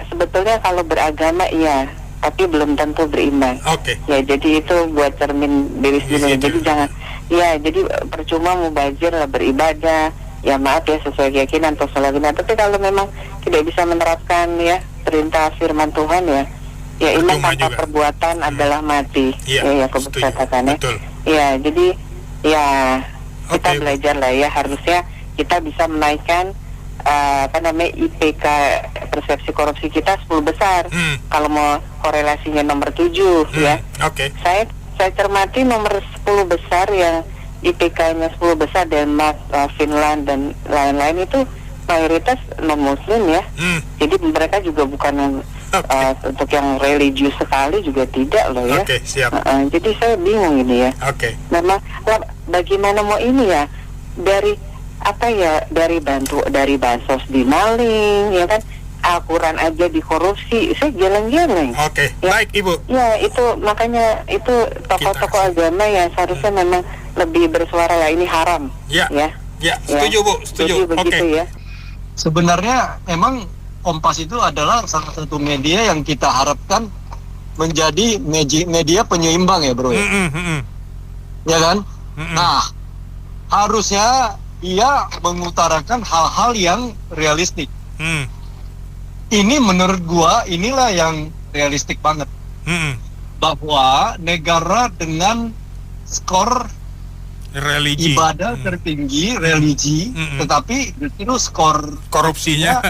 sebetulnya kalau beragama iya, tapi belum tentu beriman. Ya, jadi itu buat cermin diri sendiri. Jadi jangan, ya jadi percuma mubazir lah beribadah. Ya maaf ya, sesuai keyakinan atau keyakinan. Tapi kalau memang tidak bisa menerapkan ya perintah firman Tuhan ya iman tanpa perbuatan adalah mati. Ya katakannya. Ya jadi ya kita belajar lah ya, harusnya kita bisa menaikkan IPK persepsi korupsi kita 10 besar. Kalau mau korelasinya nomor 7 ya. Saya cermati nomor 10 besar yang IPK-nya 10 besar, Denmark, Finland dan lain-lain itu mayoritas non-muslim ya. Jadi mereka juga bukan untuk yang religius sekali juga tidak loh ya. Jadi saya bingung ini ya. Memang bagaimana mau ini ya, dari bansos dimaling ya kan, Al-Quran aja dikorupsi, saya geleng-geleng. Baik Ibu. Ya itu makanya itu tokoh-tokoh agama yang seharusnya memang lebih bersuara lah, ini haram. Ya, setuju Bu, setuju. Ya. Sebenarnya emang Kompas itu adalah salah satu media yang kita harapkan menjadi media penyeimbang ya bro ya. Ya kan? Nah, harusnya dia mengutarakan hal-hal yang realistik. Ini menurut gua inilah yang realistik banget. Bahwa negara dengan skor religi, ibadah tertinggi, religi, tetapi justru skor korupsinya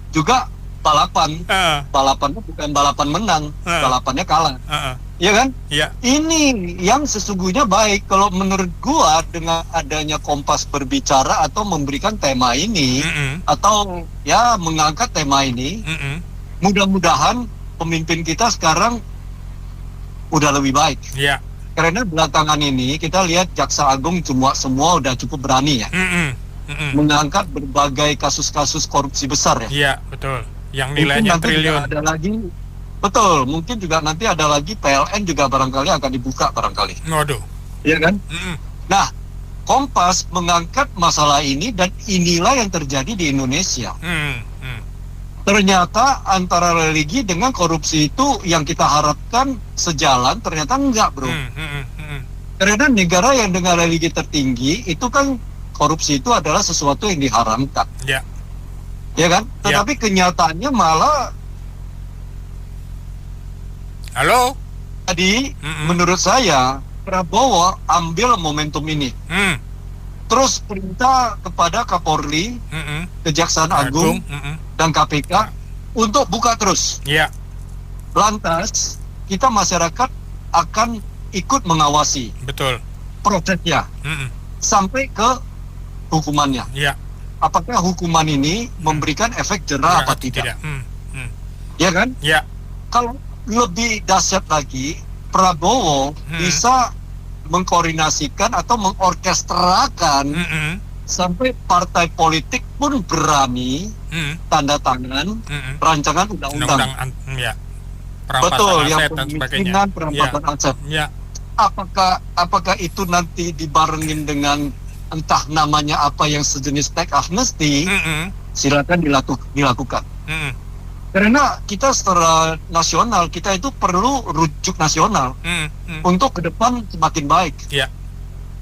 juga balapan. Balapannya bukan balapan menang, balapannya kalah. Iya kan? Iya. Ini yang sesungguhnya baik kalau menurut gua dengan adanya Kompas berbicara atau memberikan tema ini atau ya mengangkat tema ini. Mudah-mudahan pemimpin kita sekarang udah lebih baik. Iya. Karena belakangan ini kita lihat Jaksa Agung semua udah cukup berani ya. Mengangkat berbagai kasus-kasus korupsi besar ya. Iya, betul. Yang nilainya triliun. Ada lagi, betul. Mungkin juga nanti ada lagi PLN juga barangkali akan dibuka barangkali. Waduh. Iya kan? Nah, Kompas mengangkat masalah ini dan inilah yang terjadi di Indonesia. Ternyata antara religi dengan korupsi itu yang kita harapkan sejalan, ternyata enggak, bro. Karena negara yang dengan religi tertinggi itu kan korupsi itu adalah sesuatu yang diharamkan. Ya. Ya kan? Tetapi kenyataannya malah halo. Jadi menurut saya Prabowo ambil momentum ini. Terus perintah kepada Kapolri, Kejaksaan Agung, dan KPK untuk buka terus. Iya. Lantas kita masyarakat akan ikut mengawasi. Betul. Prosesnya sampai ke hukumannya. Iya. Apakah hukuman ini memberikan efek jerah apa tidak? Ya kan? Ya. Kalau lebih dahsyat lagi, Prabowo bisa mengkoordinasikan atau mengorkestrakan sampai partai politik pun berani tanda tangan rancangan undang-undang. Ya. Betul, yang aset dan pemiskinan, perampasan aset. Ya. Apakah itu nanti dibarengin dengan entah namanya apa yang sejenis tax amnesty, silakan dilakukan. Karena kita secara nasional, kita itu perlu rujuk nasional untuk ke depan semakin baik. Ya.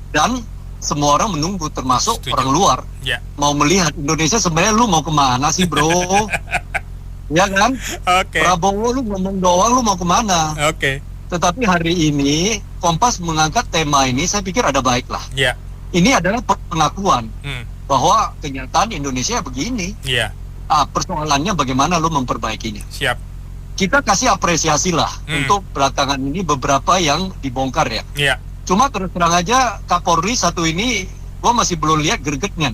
Dan semua orang menunggu, termasuk orang luar. Ya. Mau melihat Indonesia sebenarnya lu mau kemana sih, bro? Ya kan? Prabowo lu ngomong doang, lu mau kemana? Tetapi hari ini Kompas mengangkat tema ini, saya pikir ada baik lah. Ya. Ini adalah pengakuan bahwa kenyataan Indonesia begini. Iya. Persoalannya bagaimana lo memperbaikinya. Siap. Kita kasih apresiasi lah untuk belakangan ini beberapa yang dibongkar ya. Iya. Cuma terus terang aja Kapolri satu ini, gua masih belum lihat gregetnya.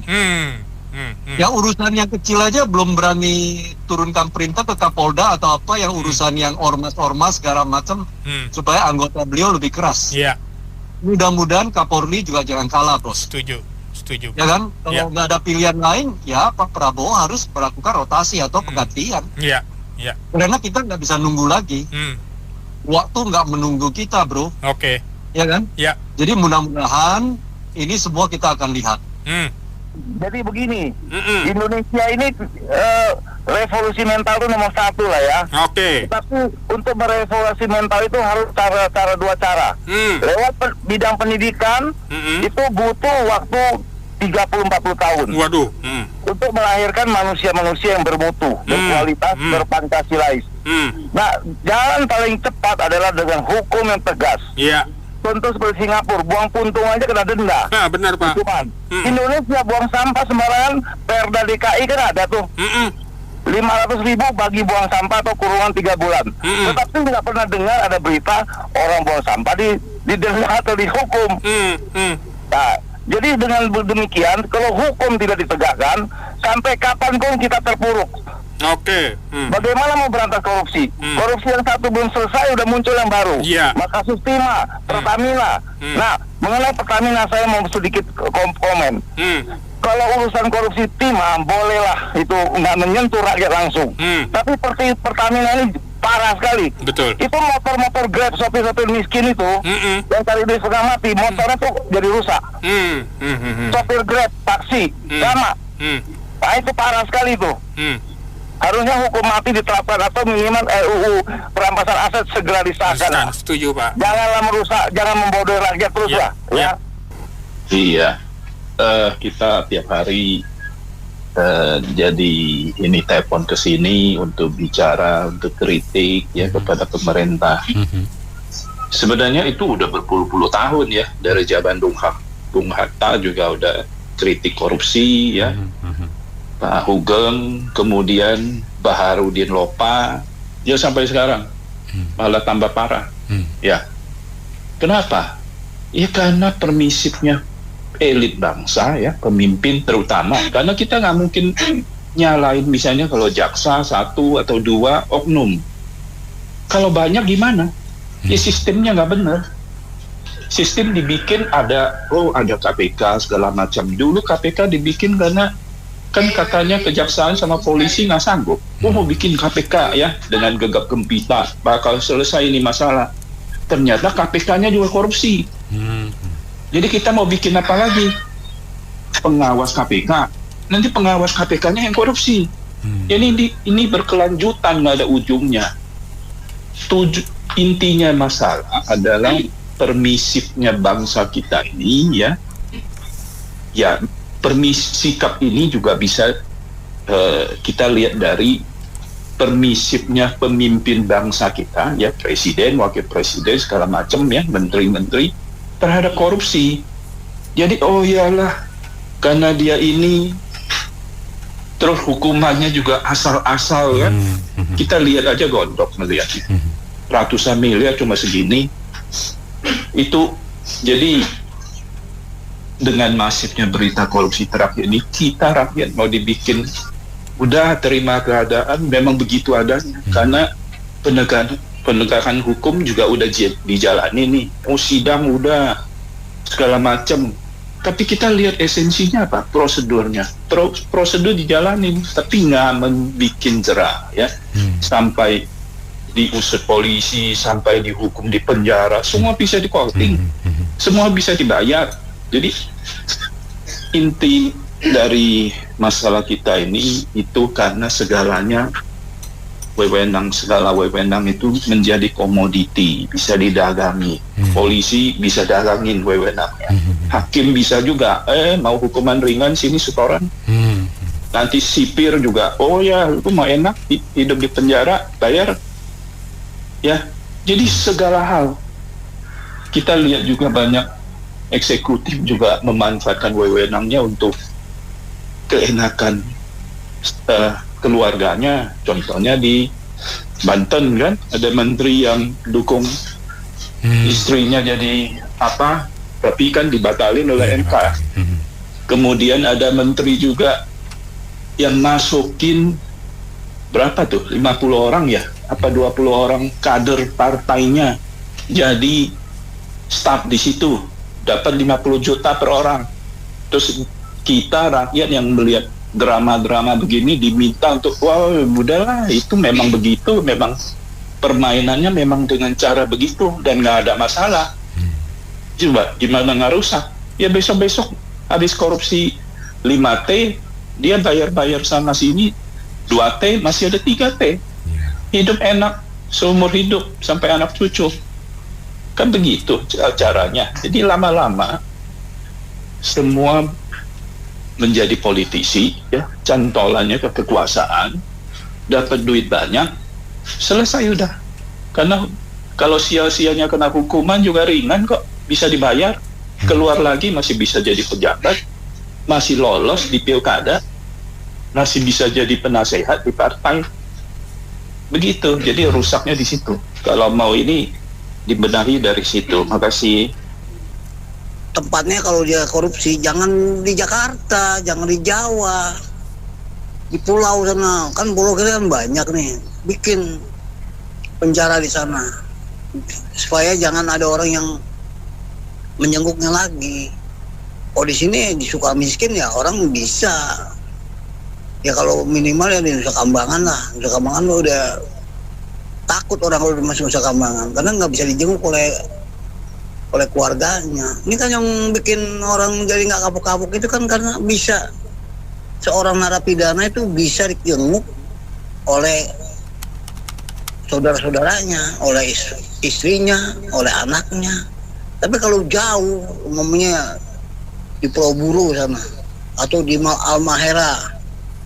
Yang urusan yang kecil aja belum berani turunkan perintah ke Kapolda atau apa, yang urusan yang ormas-ormas segala macam supaya anggota beliau lebih keras. Iya. Mudah-mudahan Kapolri juga jangan kalah, bos. Setuju. Ya kan? Kalau nggak ada pilihan lain, ya Pak Prabowo harus melakukan rotasi atau penggantian. Iya. Karena kita nggak bisa nunggu lagi. Waktu nggak menunggu kita, bro. Ya kan? Ya. Jadi mudah-mudahan ini semua kita akan lihat. Jadi begini, Indonesia ini revolusi mental itu nomor 1 lah ya. Tapi untuk merevolusi mental itu harus dua cara. Lewat bidang pendidikan itu butuh waktu 30-40 tahun. Waduh. Untuk melahirkan manusia-manusia yang bermutu, berkualitas, berpancasilais. Nah, jalan paling cepat adalah dengan hukum yang tegas. Iya. Contoh seperti Singapura, buang puntung aja kena denda. Nah, benar Pak. Indonesia buang sampah sembarangan, Perda DKI kan ada tuh. 500.000 bagi buang sampah atau kurungan 3 bulan. Tetapi nggak pernah dengar ada berita orang buang sampah didenda atau dihukum. Nah, jadi dengan demikian, kalau hukum tidak ditegakkan, sampai kapanpun kita terpuruk. Bagaimana mau berantas korupsi? Korupsi yang satu belum selesai, udah muncul yang baru. Maka Sustima, Pertamina. Nah, mengenai Pertamina saya mau sedikit komen. Kalau urusan korupsi timah, bolehlah itu nggak menyentuh rakyat langsung. Tapi Pertamina ini parah sekali. Betul. Itu motor-motor Grab, sopir-sopir miskin itu, yang cari duit setengah mati, motornya tuh jadi rusak. Sopir Grab, taksi, sama. Nah, itu parah sekali tuh. Harusnya hukum mati diterapkan atau minimal RUU perampasan aset segera disahkan. Setuju Pak. Janganlah merusak, jangan membodohi rakyat terus lah. Ya. Iya. Kita tiap hari jadi ini telepon ke sini untuk bicara, untuk kritik ya kepada pemerintah. sebenarnya itu udah berpuluh-puluh tahun ya, dari zaman Bung Hatta juga udah kritik korupsi ya, Pak Hugeng, kemudian Baharudin Lopa, ya sampai sekarang malah tambah parah. Ya, kenapa? Ya karena permisifnya elit bangsa ya, pemimpin terutama, karena kita nggak mungkin nyalain misalnya kalau jaksa 1 atau 2 oknum. Kalau banyak gimana? Ya sistemnya nggak benar. Sistem dibikin ada KPK segala macam. Dulu KPK dibikin karena kan katanya kejaksaan sama polisi nggak sanggup. Mau bikin KPK ya dengan gegap gempita bakal selesai ini masalah. Ternyata KPK-nya juga korupsi. Jadi kita mau bikin apa lagi? Pengawas KPK. Nanti pengawas KPK-nya yang korupsi. Ini berkelanjutan, nggak ada ujungnya. Intinya masalah adalah permisifnya bangsa kita ini ya sikap ini juga bisa kita lihat dari permisifnya pemimpin bangsa kita ya, presiden, wakil presiden segala macam ya, menteri-menteri terhadap korupsi. Jadi iyalah karena dia ini terus hukumannya juga asal-asal kan. Kita lihat aja Gondok melihatnya ratusan miliar cuma segini. Itu jadi dengan masifnya berita korupsi terakhir ini, kita rakyat mau dibikin udah terima keadaan memang begitu adanya, karena penegakan hukum juga udah dijalani nih, sidang udah segala macam, tapi kita lihat esensinya apa, prosedurnya, prosedur dijalani tapi nggak membikin jerah ya, sampai diusut polisi, sampai dihukum di penjara, semua bisa di-counting, semua bisa dibayar. Jadi inti dari masalah kita ini itu karena segalanya segala wewenang itu menjadi komoditi, bisa didagangi. Polisi bisa dagangin wewenangnya. Hakim bisa juga, mau hukuman ringan sini setoran. Nanti sipir juga, itu mau enak hidup di penjara, bayar. Ya, jadi segala hal kita lihat juga banyak eksekutif juga memanfaatkan wewenangnya untuk keenakan keluarganya. Contohnya di Banten kan, ada menteri yang dukung istrinya jadi apa, tapi kan dibatalin oleh MK. Kemudian ada menteri juga yang masukin berapa tuh, 50 orang ya, apa 20 orang kader partainya jadi staf di situ, dapat 50 juta per orang. Terus kita rakyat yang melihat drama-drama begini diminta untuk udahlah, itu memang begitu, memang permainannya memang dengan cara begitu dan nggak ada masalah. Coba gimana nggak rusak? Ya besok-besok habis korupsi 5T dia bayar-bayar sana sini 2T, masih ada 3T. Hidup enak seumur hidup sampai anak cucu. Kan begitu caranya. Jadi lama-lama semua menjadi politisi ya, cantolannya ke kekuasaan, dapat duit banyak, selesai udah. Karena kalau sia-sianya kena hukuman juga ringan kok, bisa dibayar, keluar lagi masih bisa jadi pejabat, masih lolos di pilkada, masih bisa jadi penasehat di partai. Begitu, jadi rusaknya di situ. Kalau mau ini dibenahi dari situ. Makasih. Tempatnya kalau dia korupsi jangan di Jakarta, jangan di Jawa, di pulau sana. Kan pulau kita kan banyak nih. Bikin penjara di sana supaya jangan ada orang yang menyengguknya lagi. Oh di sini di Sukamiskin ya orang bisa. Ya kalau minimal ya di Nusa Kambangan lah. Nusa Kambangan udah takut orang kalau masuk Nusa Kambangan karena nggak bisa dijenguk oleh keluarganya. Ini kan yang bikin orang jadi nggak kapok-kapok itu kan karena bisa seorang narapidana itu bisa dijenguk oleh saudara-saudaranya, oleh istrinya, oleh anaknya. Tapi kalau jauh, umumnya di Pulau Buru sana atau di Almahera,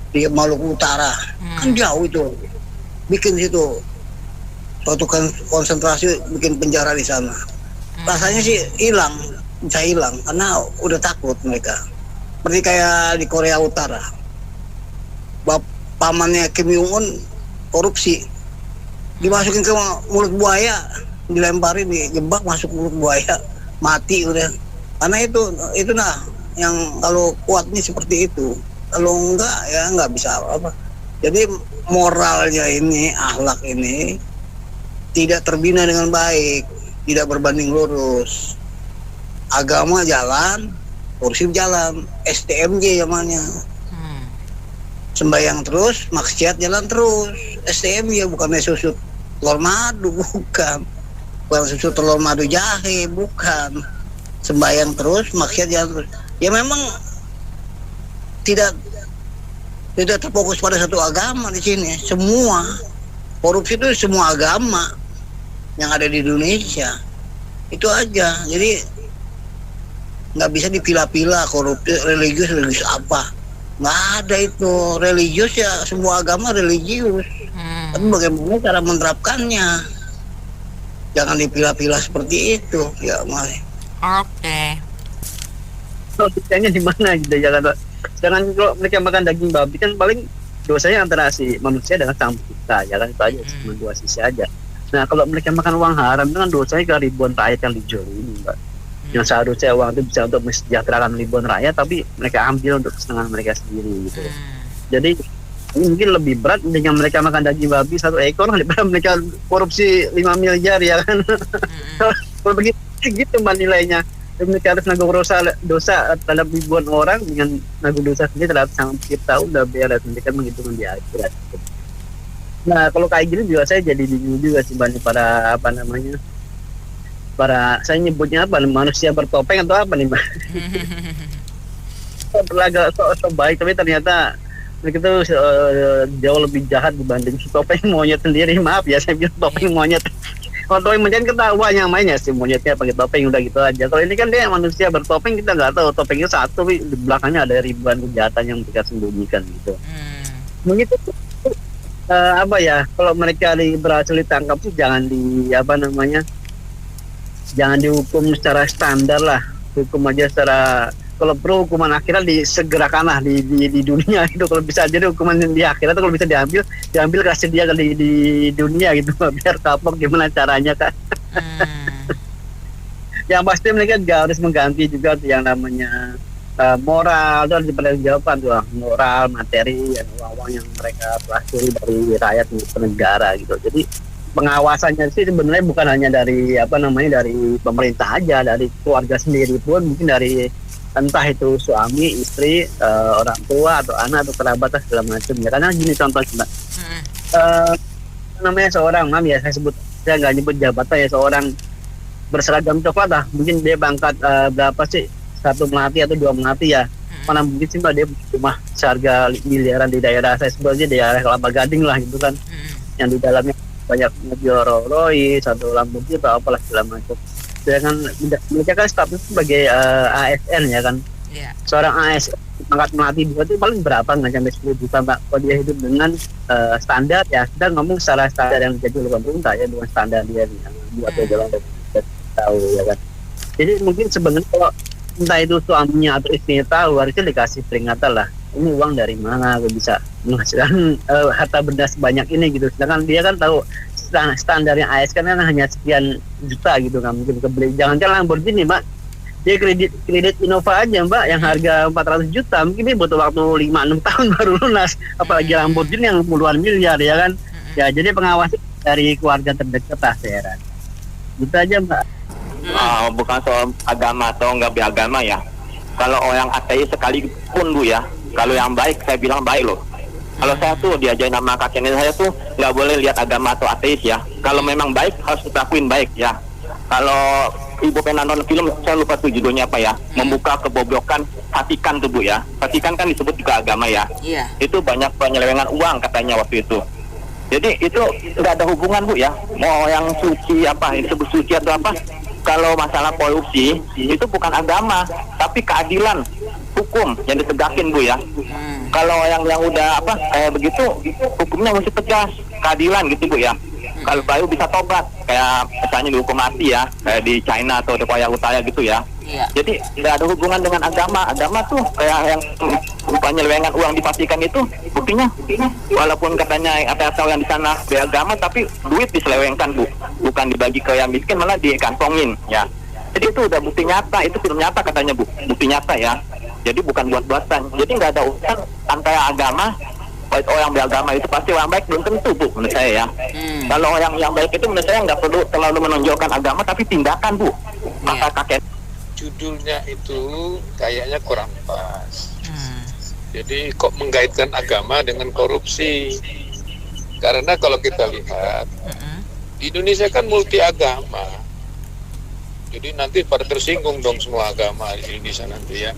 di Maluku Utara, kan jauh itu. Bikin situ suatu konsentrasi bikin penjara di sana. Rasanya sih bisa hilang karena udah takut mereka. Seperti kayak di Korea Utara, pamannya Kim Jong Un korupsi, dimasukin ke mulut buaya, dilemparin, dijebak masuk mulut buaya, mati udah. Karena itu nah yang kalau kuatnya seperti itu, kalau enggak ya nggak bisa apa. Jadi moralnya ini, akhlak ini tidak terbina dengan baik, tidak berbanding lurus. Agama jalan, korupsi jalan, STMJ namanya. Sembayang terus, maksiat jalan terus. STMJ bukan susu telur madu, bukan susu telur madu jahe, bukan. Sembayang terus, maksiat jalan terus. Ya memang tidak terfokus pada satu agama di sini. Semua korupsi itu semua agama yang ada di Indonesia. Itu aja. Jadi nggak bisa dipilah-pilah korupsi religius apa. Nggak ada itu. Religius ya semua agama religius. Tapi bagaimana cara menerapkannya? Jangan dipilah-pilah seperti itu. Ya, mari. Oke. Dosanya di mana gitu ya kan? Jangan kalau mereka makan daging babi kan paling dosanya antara si manusia dengan sang pencipta ya kan, itu aja cuma dua sisi aja. Nah kalau mereka makan uang haram itu kan dosanya ke ribuan rakyat yang dijolimi, Mbak. Yang seharusnya uang itu bisa untuk mesejahterakan ribuan rakyat, tapi mereka ambil untuk kesenangan mereka sendiri gitu. Jadi ini mungkin lebih berat dengan mereka makan daging babi 1 ekor daripada mereka korupsi 5 miliar ya kan. Kalau begitu gitu Mbak nilainya. Mereka harus nanggung dosa terhadap ribuan orang dengan nanggung dosa sendiri terhadap sang pencipta, udah beres, mereka menghitungkan di akhirat. Nah kalau kayak gini juga saya jadi bingung juga sih banyak para saya nyebutnya apa, manusia bertopeng atau apa nih Mbak? Berlagak so baik tapi ternyata mereka tuh jauh lebih jahat dibanding topeng monyet sendiri. Maaf ya saya bilang topeng monyet. Kalau topeng monyet ketahuan yang mainnya si monyetnya pakai topeng udah gitu aja. Kalau ini kan dia manusia bertopeng, kita nggak tahu topengnya satu tapi di belakangnya ada ribuan kejahatan yang mereka sembunyikan gitu. Begitu kalau mereka berhasil ditangkap sih jangan jangan dihukum secara standar lah, hukum aja secara, kalau perlu hukuman akhirat disegerakanlah di dunia itu, kalau bisa aja hukuman di akhirat kalau bisa diambil kasih dia di dunia gitu biar kapok gimana caranya kan. Yang pasti mereka juga harus mengganti juga tuh yang namanya moral, itu harus dipertanggungjawabkan tuh moral, materi, uang yang mereka telah curi dari rakyat ke negara gitu. Jadi pengawasannya sih sebenarnya bukan hanya dari dari pemerintah aja, dari keluarga sendiri pun, mungkin dari entah itu suami, istri, orang tua atau anak atau kerabat segala macam ya. Karena gini contoh Mbak, namanya seorang saya nggak nyebut jabatan ya, seorang berseragam coklat lah, mungkin dia bangkat berapa sih, 1 melati atau 2 melati ya, mana mungkin sih Mbak dia rumah seharga miliaran di daerah saya sebutnya daerah Kelapa Gading lah gitu kan, yang di dalamnya banyak mobil Rolls Royce, satu Lamborghini atau apalah segala macam. Sedangkan mereka kan status sebagai ASN ya kan. Seorang ASN pangkat melati itu paling berapa, nggak sampai 10 juta Mbak. Kalau dia hidup dengan standar ya, kita ngomong secara standar yang jadi oleh pemerintah ya, dengan standar dia yang buat jalan tahu ya kan. Jadi mungkin sebenarnya kalau entah itu suaminya atau istrinya tahu, harusnya dikasih peringatan lah. Ini uang dari mana gue bisa menghasilkan harta benda sebanyak ini gitu. Sedangkan dia kan tahu standarnya AS kan hanya sekian juta gitu kan, mungkin kebeli. Jangan-jangan Lamborghini Mbak, dia kredit Innova aja Mbak yang harga 400 juta, mungkin dia butuh waktu 5-6 tahun baru lunas, apalagi Lamborghini yang puluhan miliar ya kan. Ya jadi pengawas dari keluarga terdekat lah saya rasa. Gitu aja Mbak. Bukan soal agama atau nggak beragama ya. Kalau orang ateis sekalipun Bu ya, kalau yang baik saya bilang baik loh. Kalau saya tuh diajarin sama kakek nenek saya tuh nggak boleh lihat agama atau ateis ya. Kalau memang baik harus kita lakuin baik ya. Kalau Ibu pengen nonton film, saya lupa tuh judulnya apa ya, membuka kebobrokan Vatikan tuh Bu ya. Vatikan kan disebut juga agama ya. Itu banyak penyelewengan uang katanya waktu itu. Jadi itu nggak ada hubungan Bu ya. Mau yang suci apa, yang disebut suci atau apa. Kalau masalah korupsi itu bukan agama, tapi keadilan hukum yang ditegakin Bu ya. Kalau yang udah kayak begitu, hukumnya mesti tegas, keadilan gitu Bu ya. Kalau baru bisa tobat, kayak misalnya dihukum mati ya, kayak di China atau di Korea Utara gitu ya. Jadi nggak ada hubungan dengan agama. Agama tuh kayak yang penyelewengan uang dipastikan itu, buktinya walaupun katanya ada yang di sana beragama, tapi duit diselewengkan, Bu. Bukan dibagi ke yang miskin, malah dikantongin ya. Jadi itu udah bukti nyata, itu film nyata katanya, Bu. Bukti nyata ya. Jadi bukan buat-buatan. Jadi nggak ada urusan antara agama. Orang beragama itu pasti orang baik, belum tentu, Bu, menurut saya ya. Kalau orang yang baik itu menurut saya nggak perlu terlalu menonjolkan agama, tapi tindakan, Bu. Maka kakek judulnya itu kayaknya kurang pas. Jadi kok mengkaitkan agama dengan korupsi? Karena kalau kita lihat di Indonesia kan multi agama. Jadi nanti pada tersinggung dong semua agama di Indonesia nanti ya.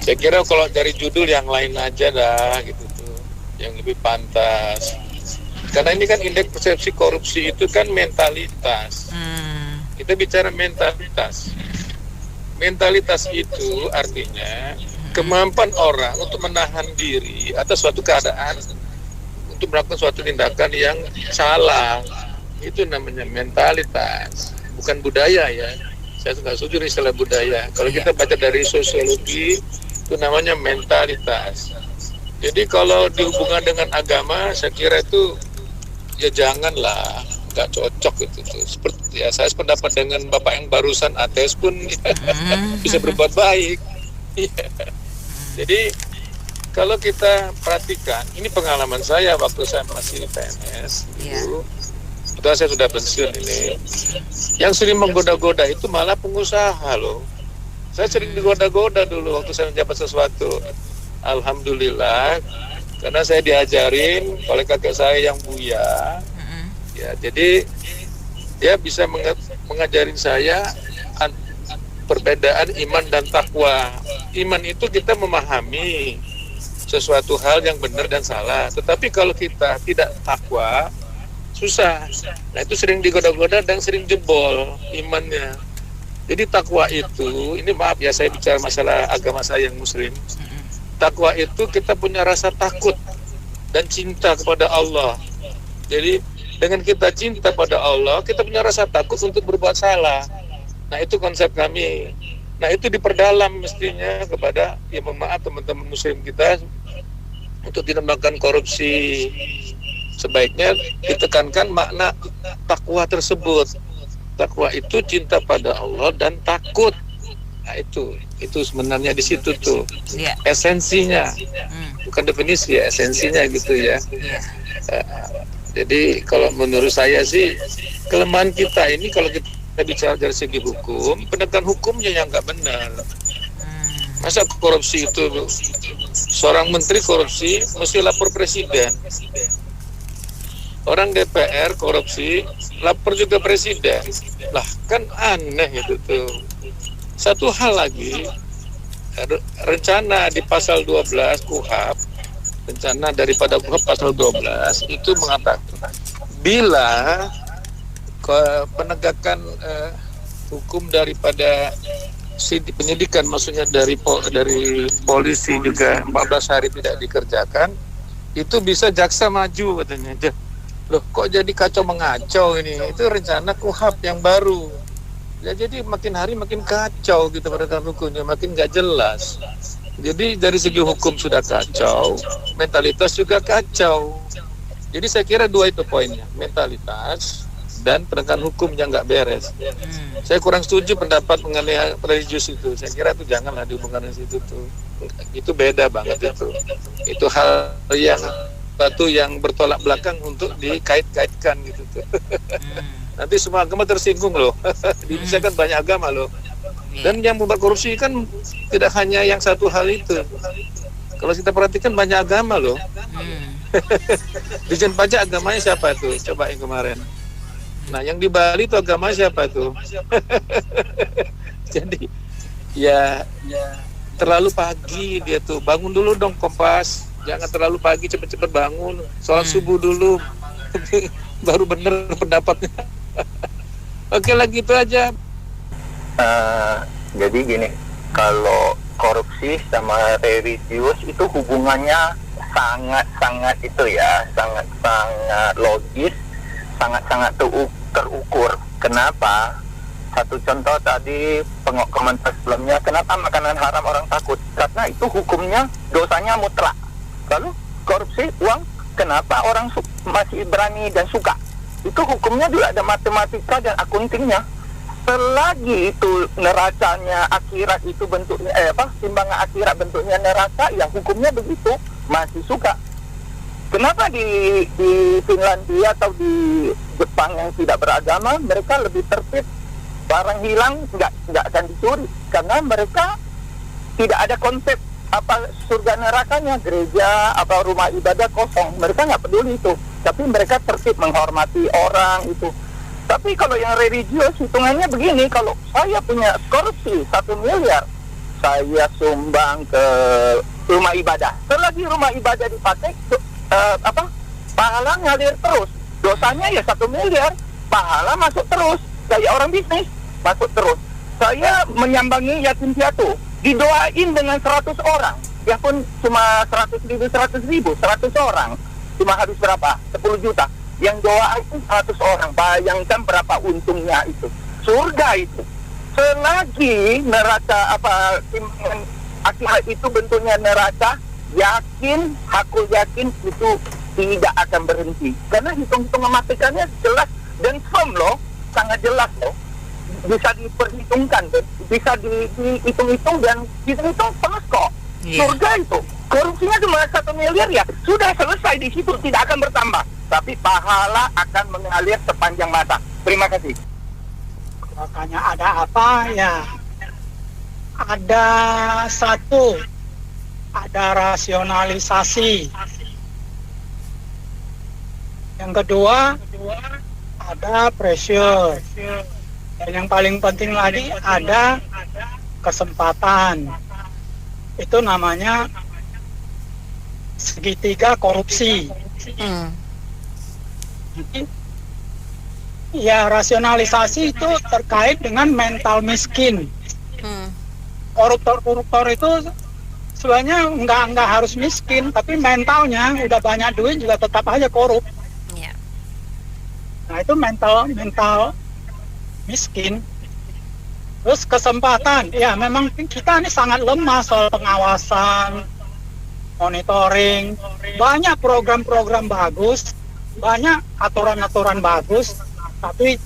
Saya kira kalau dari judul yang lain aja dah gitu tuh, yang lebih pantas. Karena ini kan indeks persepsi korupsi itu kan mentalitas. Kita bicara mentalitas. Mentalitas itu artinya kemampuan orang untuk menahan diri atas suatu keadaan untuk melakukan suatu tindakan yang salah. Itu namanya mentalitas, bukan budaya ya. Saya nggak setuju istilah budaya. Kalau kita baca dari sosiologi, itu namanya mentalitas. Jadi kalau dihubungkan dengan agama, saya kira itu ya janganlah, nggak cocok itu tuh. Seperti ya saya sependapat dengan Bapak yang barusan ateis pun bisa berbuat baik. Jadi kalau kita perhatikan, ini pengalaman saya waktu saya masih PNS dulu. Betul, saya sudah pensiun ini. Yang sering menggoda-goda itu malah pengusaha loh. Saya sering digoda-goda dulu waktu saya menjabat sesuatu. Alhamdulillah, karena saya diajarin oleh kakek saya yang buya. Ya, jadi dia bisa mengajarin saya perbedaan iman dan takwa. Iman itu kita memahami sesuatu hal yang benar dan salah. Tetapi kalau kita tidak takwa, susah. Nah itu sering digoda-goda dan sering jebol imannya. Jadi takwa itu, ini maaf ya saya bicara masalah agama saya yang muslim. Takwa itu kita punya rasa takut dan cinta kepada Allah. Jadi dengan kita cinta pada Allah, kita punya rasa takut untuk berbuat salah. Nah itu konsep kami. Nah itu diperdalam mestinya kepada, ya maaf teman-teman muslim kita, untuk tidak melakukan korupsi. Sebaiknya ditekankan makna takwa tersebut. Takwa itu cinta pada Allah dan takut. Nah itu sebenarnya di situ tuh esensinya, bukan definisi ya, esensinya gitu ya. Jadi kalau menurut saya sih kelemahan kita ini kalau kita bicara dari segi hukum, penegakan hukumnya yang nggak benar. Masa korupsi itu seorang menteri korupsi mesti lapor presiden, orang DPR korupsi lapor juga presiden, lah kan aneh itu tuh. Satu hal lagi, rencana di pasal 12 KUHP, rencana daripada KUHP pasal 12 itu mengatakan bila penegakan hukum daripada penyidikan, maksudnya dari polisi juga 14 hari tidak dikerjakan, itu bisa jaksa maju katanya. Loh kok jadi kacau mengacau ini? Itu rencana KUHP yang baru. Ya jadi makin hari makin kacau gitu penegakan hukumnya, makin nggak jelas. Jadi dari segi hukum sudah kacau, mentalitas juga kacau. Jadi saya kira dua itu poinnya, mentalitas dan penegakan hukum yang nggak beres. Saya kurang setuju pendapat mengenai religius itu. Saya kira itu janganlah dihubungkan dengan situ tuh. Itu beda banget itu. Itu hal yang satu yang bertolak belakang untuk dikait-kaitkan gitu tuh. Nanti semua agama tersinggung loh. Di Indonesia kan banyak agama loh. Dan yang membuat korupsi kan tidak hanya yang satu hal itu. Kalau kita perhatikan banyak agama loh. Dijen pajak agamanya siapa tuh? Coba yang kemarin. Nah yang di Bali itu agama siapa tuh? Jadi ya terlalu pagi dia tuh. Bangun dulu dong Kompas. Jangan terlalu pagi, cepet-cepet bangun. Sholat subuh dulu. Baru bener pendapatnya. Oke lah gitu aja. Jadi gini, kalau korupsi sama religius itu hubungannya sangat-sangat itu ya, sangat-sangat logis sangat-sangat terukur. Kenapa? Satu contoh tadi komentar sebelumnya, kenapa makanan haram orang takut? Karena itu hukumnya, dosanya mutlak. Lalu korupsi uang, kenapa orang masih berani dan suka? Itu hukumnya juga ada matematika dan akuntingnya. Selagi itu nerakanya akhirat itu bentuknya timbangan akhirat bentuknya neraka, ya hukumnya begitu, masih suka. Kenapa di Finlandia atau di Jepang yang tidak beragama mereka lebih tertib? Barang hilang nggak akan dicuri karena mereka tidak ada konsep apa surga nerakanya, gereja apa rumah ibadah kosong, mereka nggak peduli itu, tapi mereka tertib menghormati orang itu. Tapi kalau yang religius hitungannya begini, kalau saya punya korupsi 1 miliar, saya sumbang ke rumah ibadah, selagi rumah ibadah dipakai pahala ngalir terus, dosanya ya 1 miliar, pahala masuk terus, kayak orang bisnis masuk terus. Saya menyambangi yatim piatu, didoain dengan 100 orang, ya pun cuma 100 ribu, 100 orang, cuma habis berapa? 10 juta. Yang doa itu 100 orang, bayangkan berapa untungnya itu. Surga itu. Selagi neraka timbangan akhirat itu bentuknya neraka, aku yakin itu tidak akan berhenti. Karena hitung-hitungan matematikanya jelas dan firm loh, sangat jelas loh. Bisa diperhitungkan, bisa dihitung-hitung dan hitung-hitung terus kok. Surga itu korupsinya cuma 1 miliar ya sudah selesai di situ, tidak akan bertambah, tapi pahala akan mengalir sepanjang masa. Terima kasih. Makanya ada apa ya? Ada ada rasionalisasi. Yang kedua ada pressure. Dan yang paling penting lagi ada kesempatan. Itu namanya segitiga korupsi. Jadi, ya rasionalisasi itu terkait dengan mental miskin. Koruptor itu sebenarnya nggak harus miskin, tapi mentalnya udah banyak duit juga tetap aja korup. Nah itu mental miskin. Terus kesempatan, ya memang kita ini sangat lemah soal pengawasan, monitoring, banyak program-program bagus, banyak aturan-aturan bagus, tapi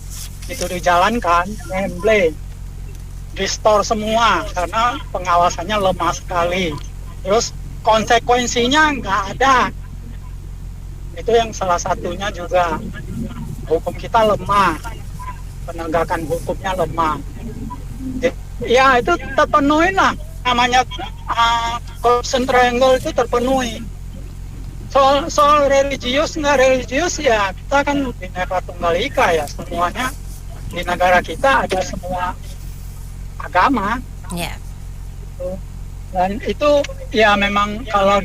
itu dijalankan, memble, di-store semua karena pengawasannya lemah sekali. Terus konsekuensinya nggak ada. Itu yang salah satunya juga. Hukum kita lemah, penegakan hukumnya lemah. Ya itu terpenuhi lah, namanya corruption triangle itu terpenuhi. Soal religius nggak religius ya kita kan Bhinneka Tunggal Ika ya, semuanya di negara kita ada semua agama. Dan itu ya memang kalau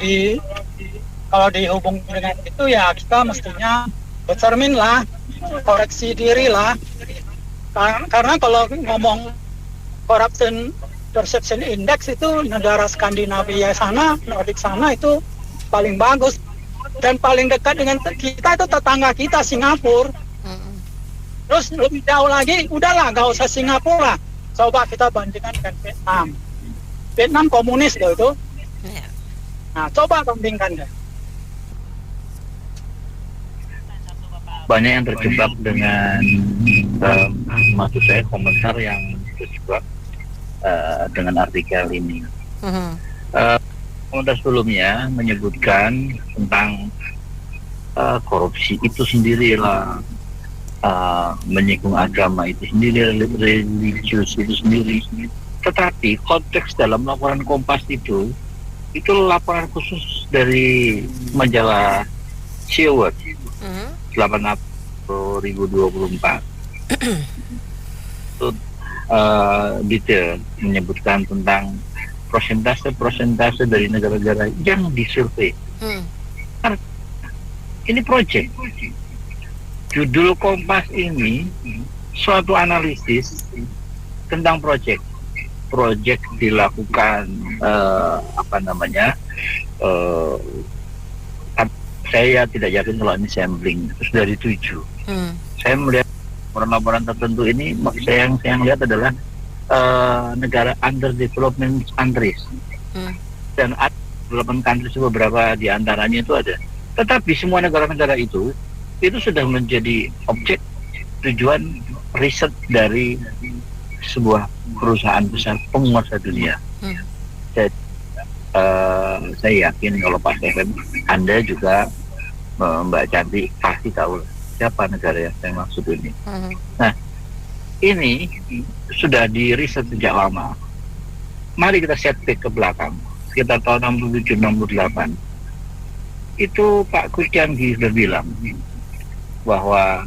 dihubung dengan itu ya kita mestinya bercermin lah, koreksi diri lah. Karena kalau ngomong corruption perception index itu negara Skandinavia sana, Nordik sana itu paling bagus dan paling dekat dengan kita itu tetangga kita Singapura. Terus lebih jauh lagi, udahlah nggak usah Singapura, coba kita bandingkan dengan Vietnam. Vietnam komunis loh itu. Nah coba bandingkan deh. Banyak yang terjebak dengan maksud saya komentar yang terjebak dengan artikel ini. Komentar sebelumnya menyebutkan tentang korupsi itu sendirilah, menyinggung agama itu sendiri, religius itu sendiri. Tetapi konteks dalam laporan Kompas itu laporan khusus dari majalah Seward 8 April 2024. Itu detail menyebutkan tentang persentase dari negara-negara yang disurvei. Ini project. Judul Kompas ini suatu analisis tentang project dilakukan saya tidak yakin kalau ini sampling sudah dituju. Saya melihat laporan-laporan tertentu ini, yang saya lihat adalah negara underdevelopment countries, dan development countries beberapa di antaranya itu ada. Tetapi semua negara-negara itu sudah menjadi objek tujuan riset dari sebuah perusahaan besar penguasa dunia. Jadi, saya yakin kalau Pak Stephen, Anda juga Mbak Cantik pasti tahu siapa negara yang saya maksud ini. Nah, ini sudah diriset sejak lama. Mari kita setback ke belakang, sekitar tahun 67-68. Itu Pak Kucianggi sudah bilang bahwa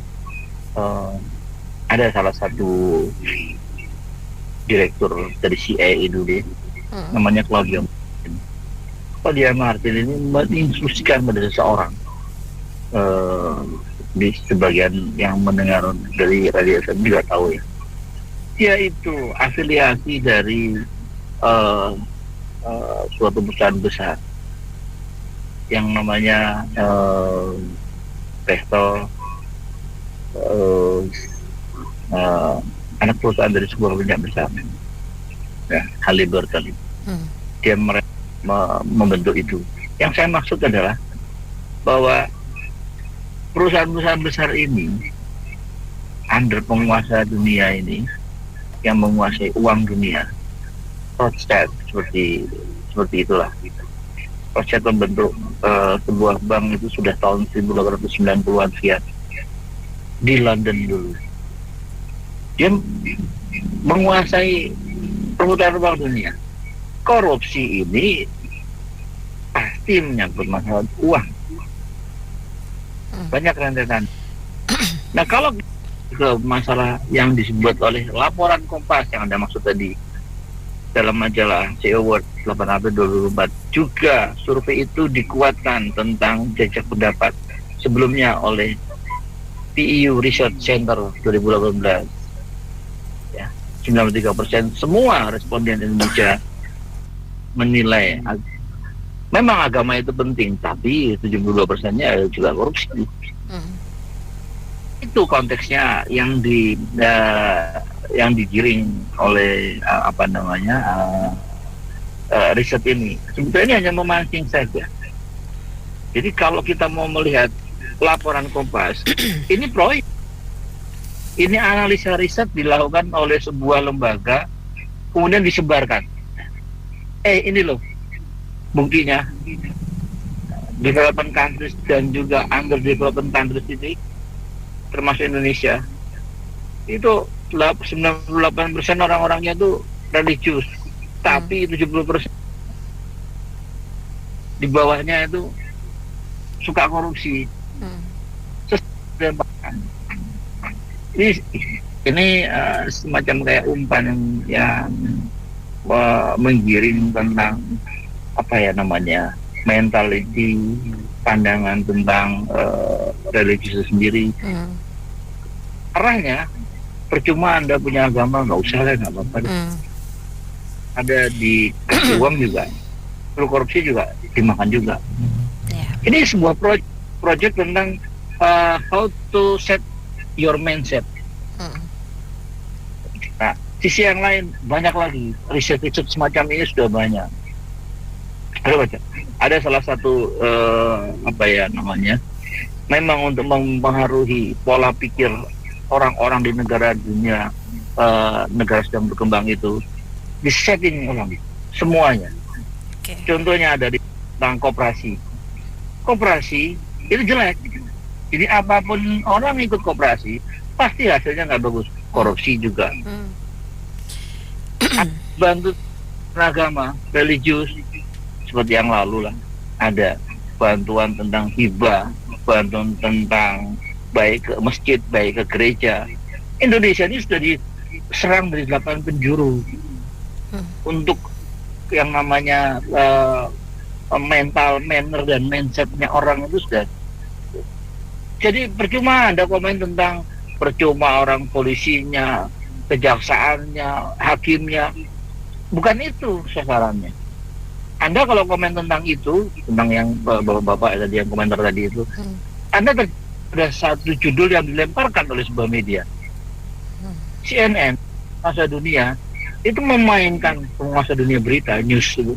ada salah satu direktur dari CIA dulu, namanya Claudia Martin ini menginstruksikan pada seseorang, di sebagian yang mendengar dari radio FM juga tahu ya, dia itu afiliasi dari suatu perusahaan besar yang namanya Pesto, anak perusahaan dari sebuah minyak besar ya, Halliburton. Dia membentuk itu. Yang saya maksud adalah bahwa perusahaan-perusahaan besar ini under penguasa dunia ini yang menguasai uang dunia, Rothschild seperti itulah. Rothschild membentuk sebuah bank itu sudah tahun 1890-an siap di London dulu. Dia menguasai perputaran uang dunia. Korupsi ini pasti menyangkut masalah uang. Banyak rentetan. Nah, kalau ke masalah yang disebut oleh laporan Kompas yang Anda maksud tadi dalam majalah CEO World 8 April 2004, juga survei itu dikuatkan tentang jejak pendapat sebelumnya oleh PEU Research Center 2018. Ya, 93% semua responden Indonesia menilai memang agama itu penting, tapi 72%-nya juga korupsi. Itu konteksnya yang digiring oleh riset ini. Sebetulnya hanya memancing saja. Jadi kalau kita mau melihat laporan Kompas, ini proyek, ini analisa riset dilakukan oleh sebuah lembaga, kemudian disebarkan. Ini loh buktinya, development countries dan juga underdevelopment countries ini, termasuk Indonesia, itu 98% orang-orangnya itu religius, tapi 70% di bawahnya itu suka korupsi. Ini semacam kayak umpan yang menggiring tentang mentality, pandangan tentang religius sendiri. Arahnya percuma Anda punya agama, nggak usah lah, nggak apa-apa. Ada di uang juga, perlu korupsi juga dimakan juga. Ini sebuah project tentang how to set your mindset. Nah, sisi yang lain banyak lagi, riset semacam ini sudah banyak. Ada salah satu memang untuk mempengaruhi pola pikir orang-orang di negara dunia, negara sedang berkembang itu, di-setting ulang semuanya. Contohnya ada di tentang koperasi itu jelek. Jadi apapun orang ikut koperasi pasti hasilnya nggak bagus. Korupsi juga. Bantu agama, religius seperti yang lalu lah, ada bantuan tentang hibah, bantuan tentang baik ke masjid, baik ke gereja. Indonesia ini sudah diserang dari 8 penjuru untuk yang namanya mental manner dan mindsetnya orang itu sudah. Jadi percuma Anda komen tentang percuma orang polisinya, kejaksaannya, hakimnya, bukan itu sasarannya. Anda kalau komen tentang itu, tentang yang bapak tadi yang komentar tadi itu, Anda ada satu judul yang dilemparkan oleh sebuah media, CNN, Penguasa Dunia, itu memainkan penguasa dunia berita, news itu.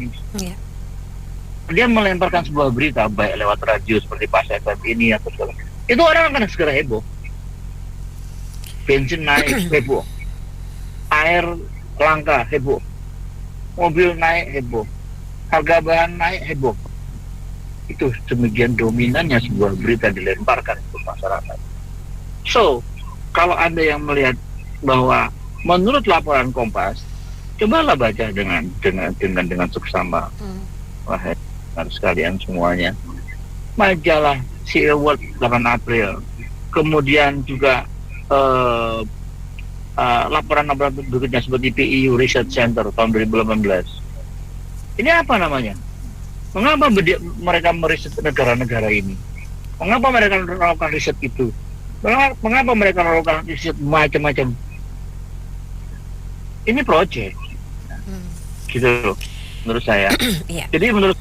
Dia melemparkan sebuah berita baik lewat radio seperti Pas FM ini atau segala, itu orang akan segera heboh. Bensin naik heboh, air langka heboh, mobil naik heboh, harga bahan naik heboh. Itu demikian dominannya sebuah berita dilemparkan ke masyarakat. So, kalau Anda yang melihat bahwa menurut laporan Kompas, cobalah baca dengan seksama. Wahai sekalian semuanya. Majalah CEO World 8 April. Kemudian juga laporan-laporan berikutnya seperti PEU Research Center tahun 2018. Ini apa namanya? Mengapa mereka meriset negara-negara ini? Mengapa mereka melakukan riset itu? Mengapa mereka melakukan riset macam-macam? Ini proyek, gitu loh, menurut saya. Jadi menurut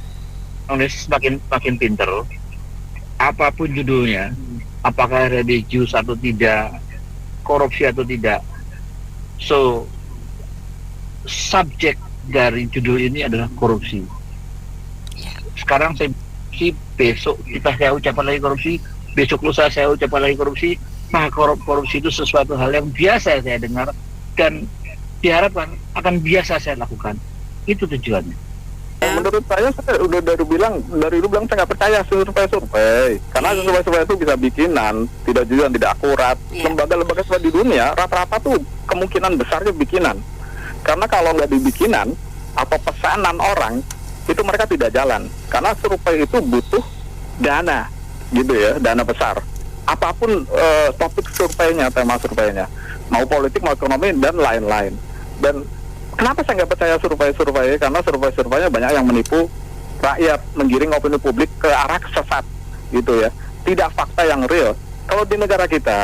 penulis makin pinter, apapun judulnya, apakah religius atau tidak, korupsi atau tidak, so subjek dari judul ini adalah korupsi. Sekarang saya besok saya ucapkan lagi korupsi, besok lusa saya ucapkan lagi korupsi. Nah, korupsi itu sesuatu hal yang biasa saya dengar dan diharapkan akan biasa saya lakukan. Itu tujuannya. Menurut saya udah dari dulu bilang saya nggak percaya survei, karena survei itu bisa bikinan, tidak jujur, tidak akurat. Lembaga-lembaga survei di dunia rata-rata tuh kemungkinan besarnya bikinan, karena kalau nggak dibikinan atau pesanan orang itu mereka tidak jalan, karena survei itu butuh dana, gitu ya, dana besar. Apapun topik surveinya, tema surveinya, mau politik, mau ekonomi dan lain-lain. Dan kenapa saya nggak percaya survei? Karena survei-surveinya banyak yang menipu rakyat, menggiring opini publik ke arah sesat, gitu ya. Tidak fakta yang real. Kalau di negara kita,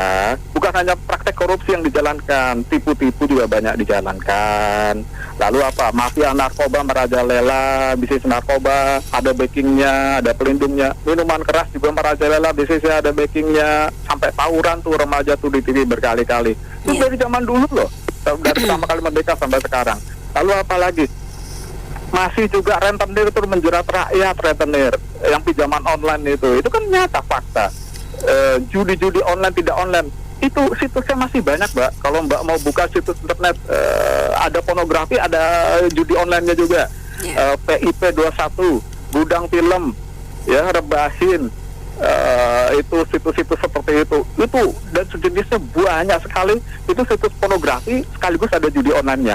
bukan hanya praktek korupsi yang dijalankan, tipu-tipu juga banyak dijalankan. Lalu apa? Mafia narkoba merajalela, bisnis narkoba, ada backingnya, ada pelindungnya. Minuman keras juga merajalela, bisnisnya ada backingnya. Sampai tawuran tuh remaja tuh di TV berkali-kali. Itu dari zaman dulu loh, dari pertama kali merdeka sampai sekarang. Lalu apa lagi? Masih juga rentenir tuh menjerat rakyat, rentenir yang pinjaman online itu kan nyata fakta. Judi-judi online tidak online itu situsnya masih banyak, Mbak. Kalau Mbak mau buka situs internet, ada pornografi, ada judi online-nya juga. PIP 21, gudang film, ya, rebahin, itu situs-situs seperti itu dan sejenisnya banyak sekali. Itu situs pornografi sekaligus ada judi online-nya.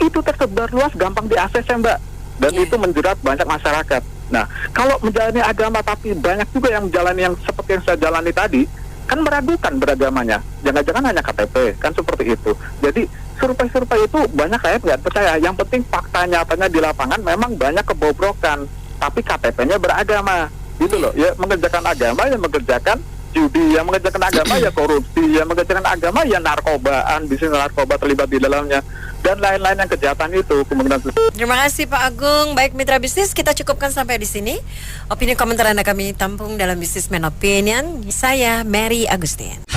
Itu tersebar luas, gampang diakses ya, Mbak. Dan itu menjerat banyak masyarakat. Nah, kalau menjalani agama tapi banyak juga yang menjalani yang seperti yang saya jalani tadi, kan meragukan beragamanya. Jangan-jangan hanya KTP, kan seperti itu. Jadi survei-survei itu banyak saya nggak percaya. Yang penting fakta nyatanya di lapangan memang banyak kebobrokan, tapi KTP-nya beragama, gitu loh. Ya mengerjakan agama, ya mengerjakan judi, yang mengerjakan agama ya korupsi, yang mengerjakan agama ya narkobaan, bisnis narkoba terlibat di dalamnya, dan lain-lain yang kejahatan itu kemungkinan. Terima kasih Pak Agung. Baik mitra bisnis, kita cukupkan sampai di sini. Opini komentar Anda kami tampung dalam Businessman Opinion. Saya Mary Agustin.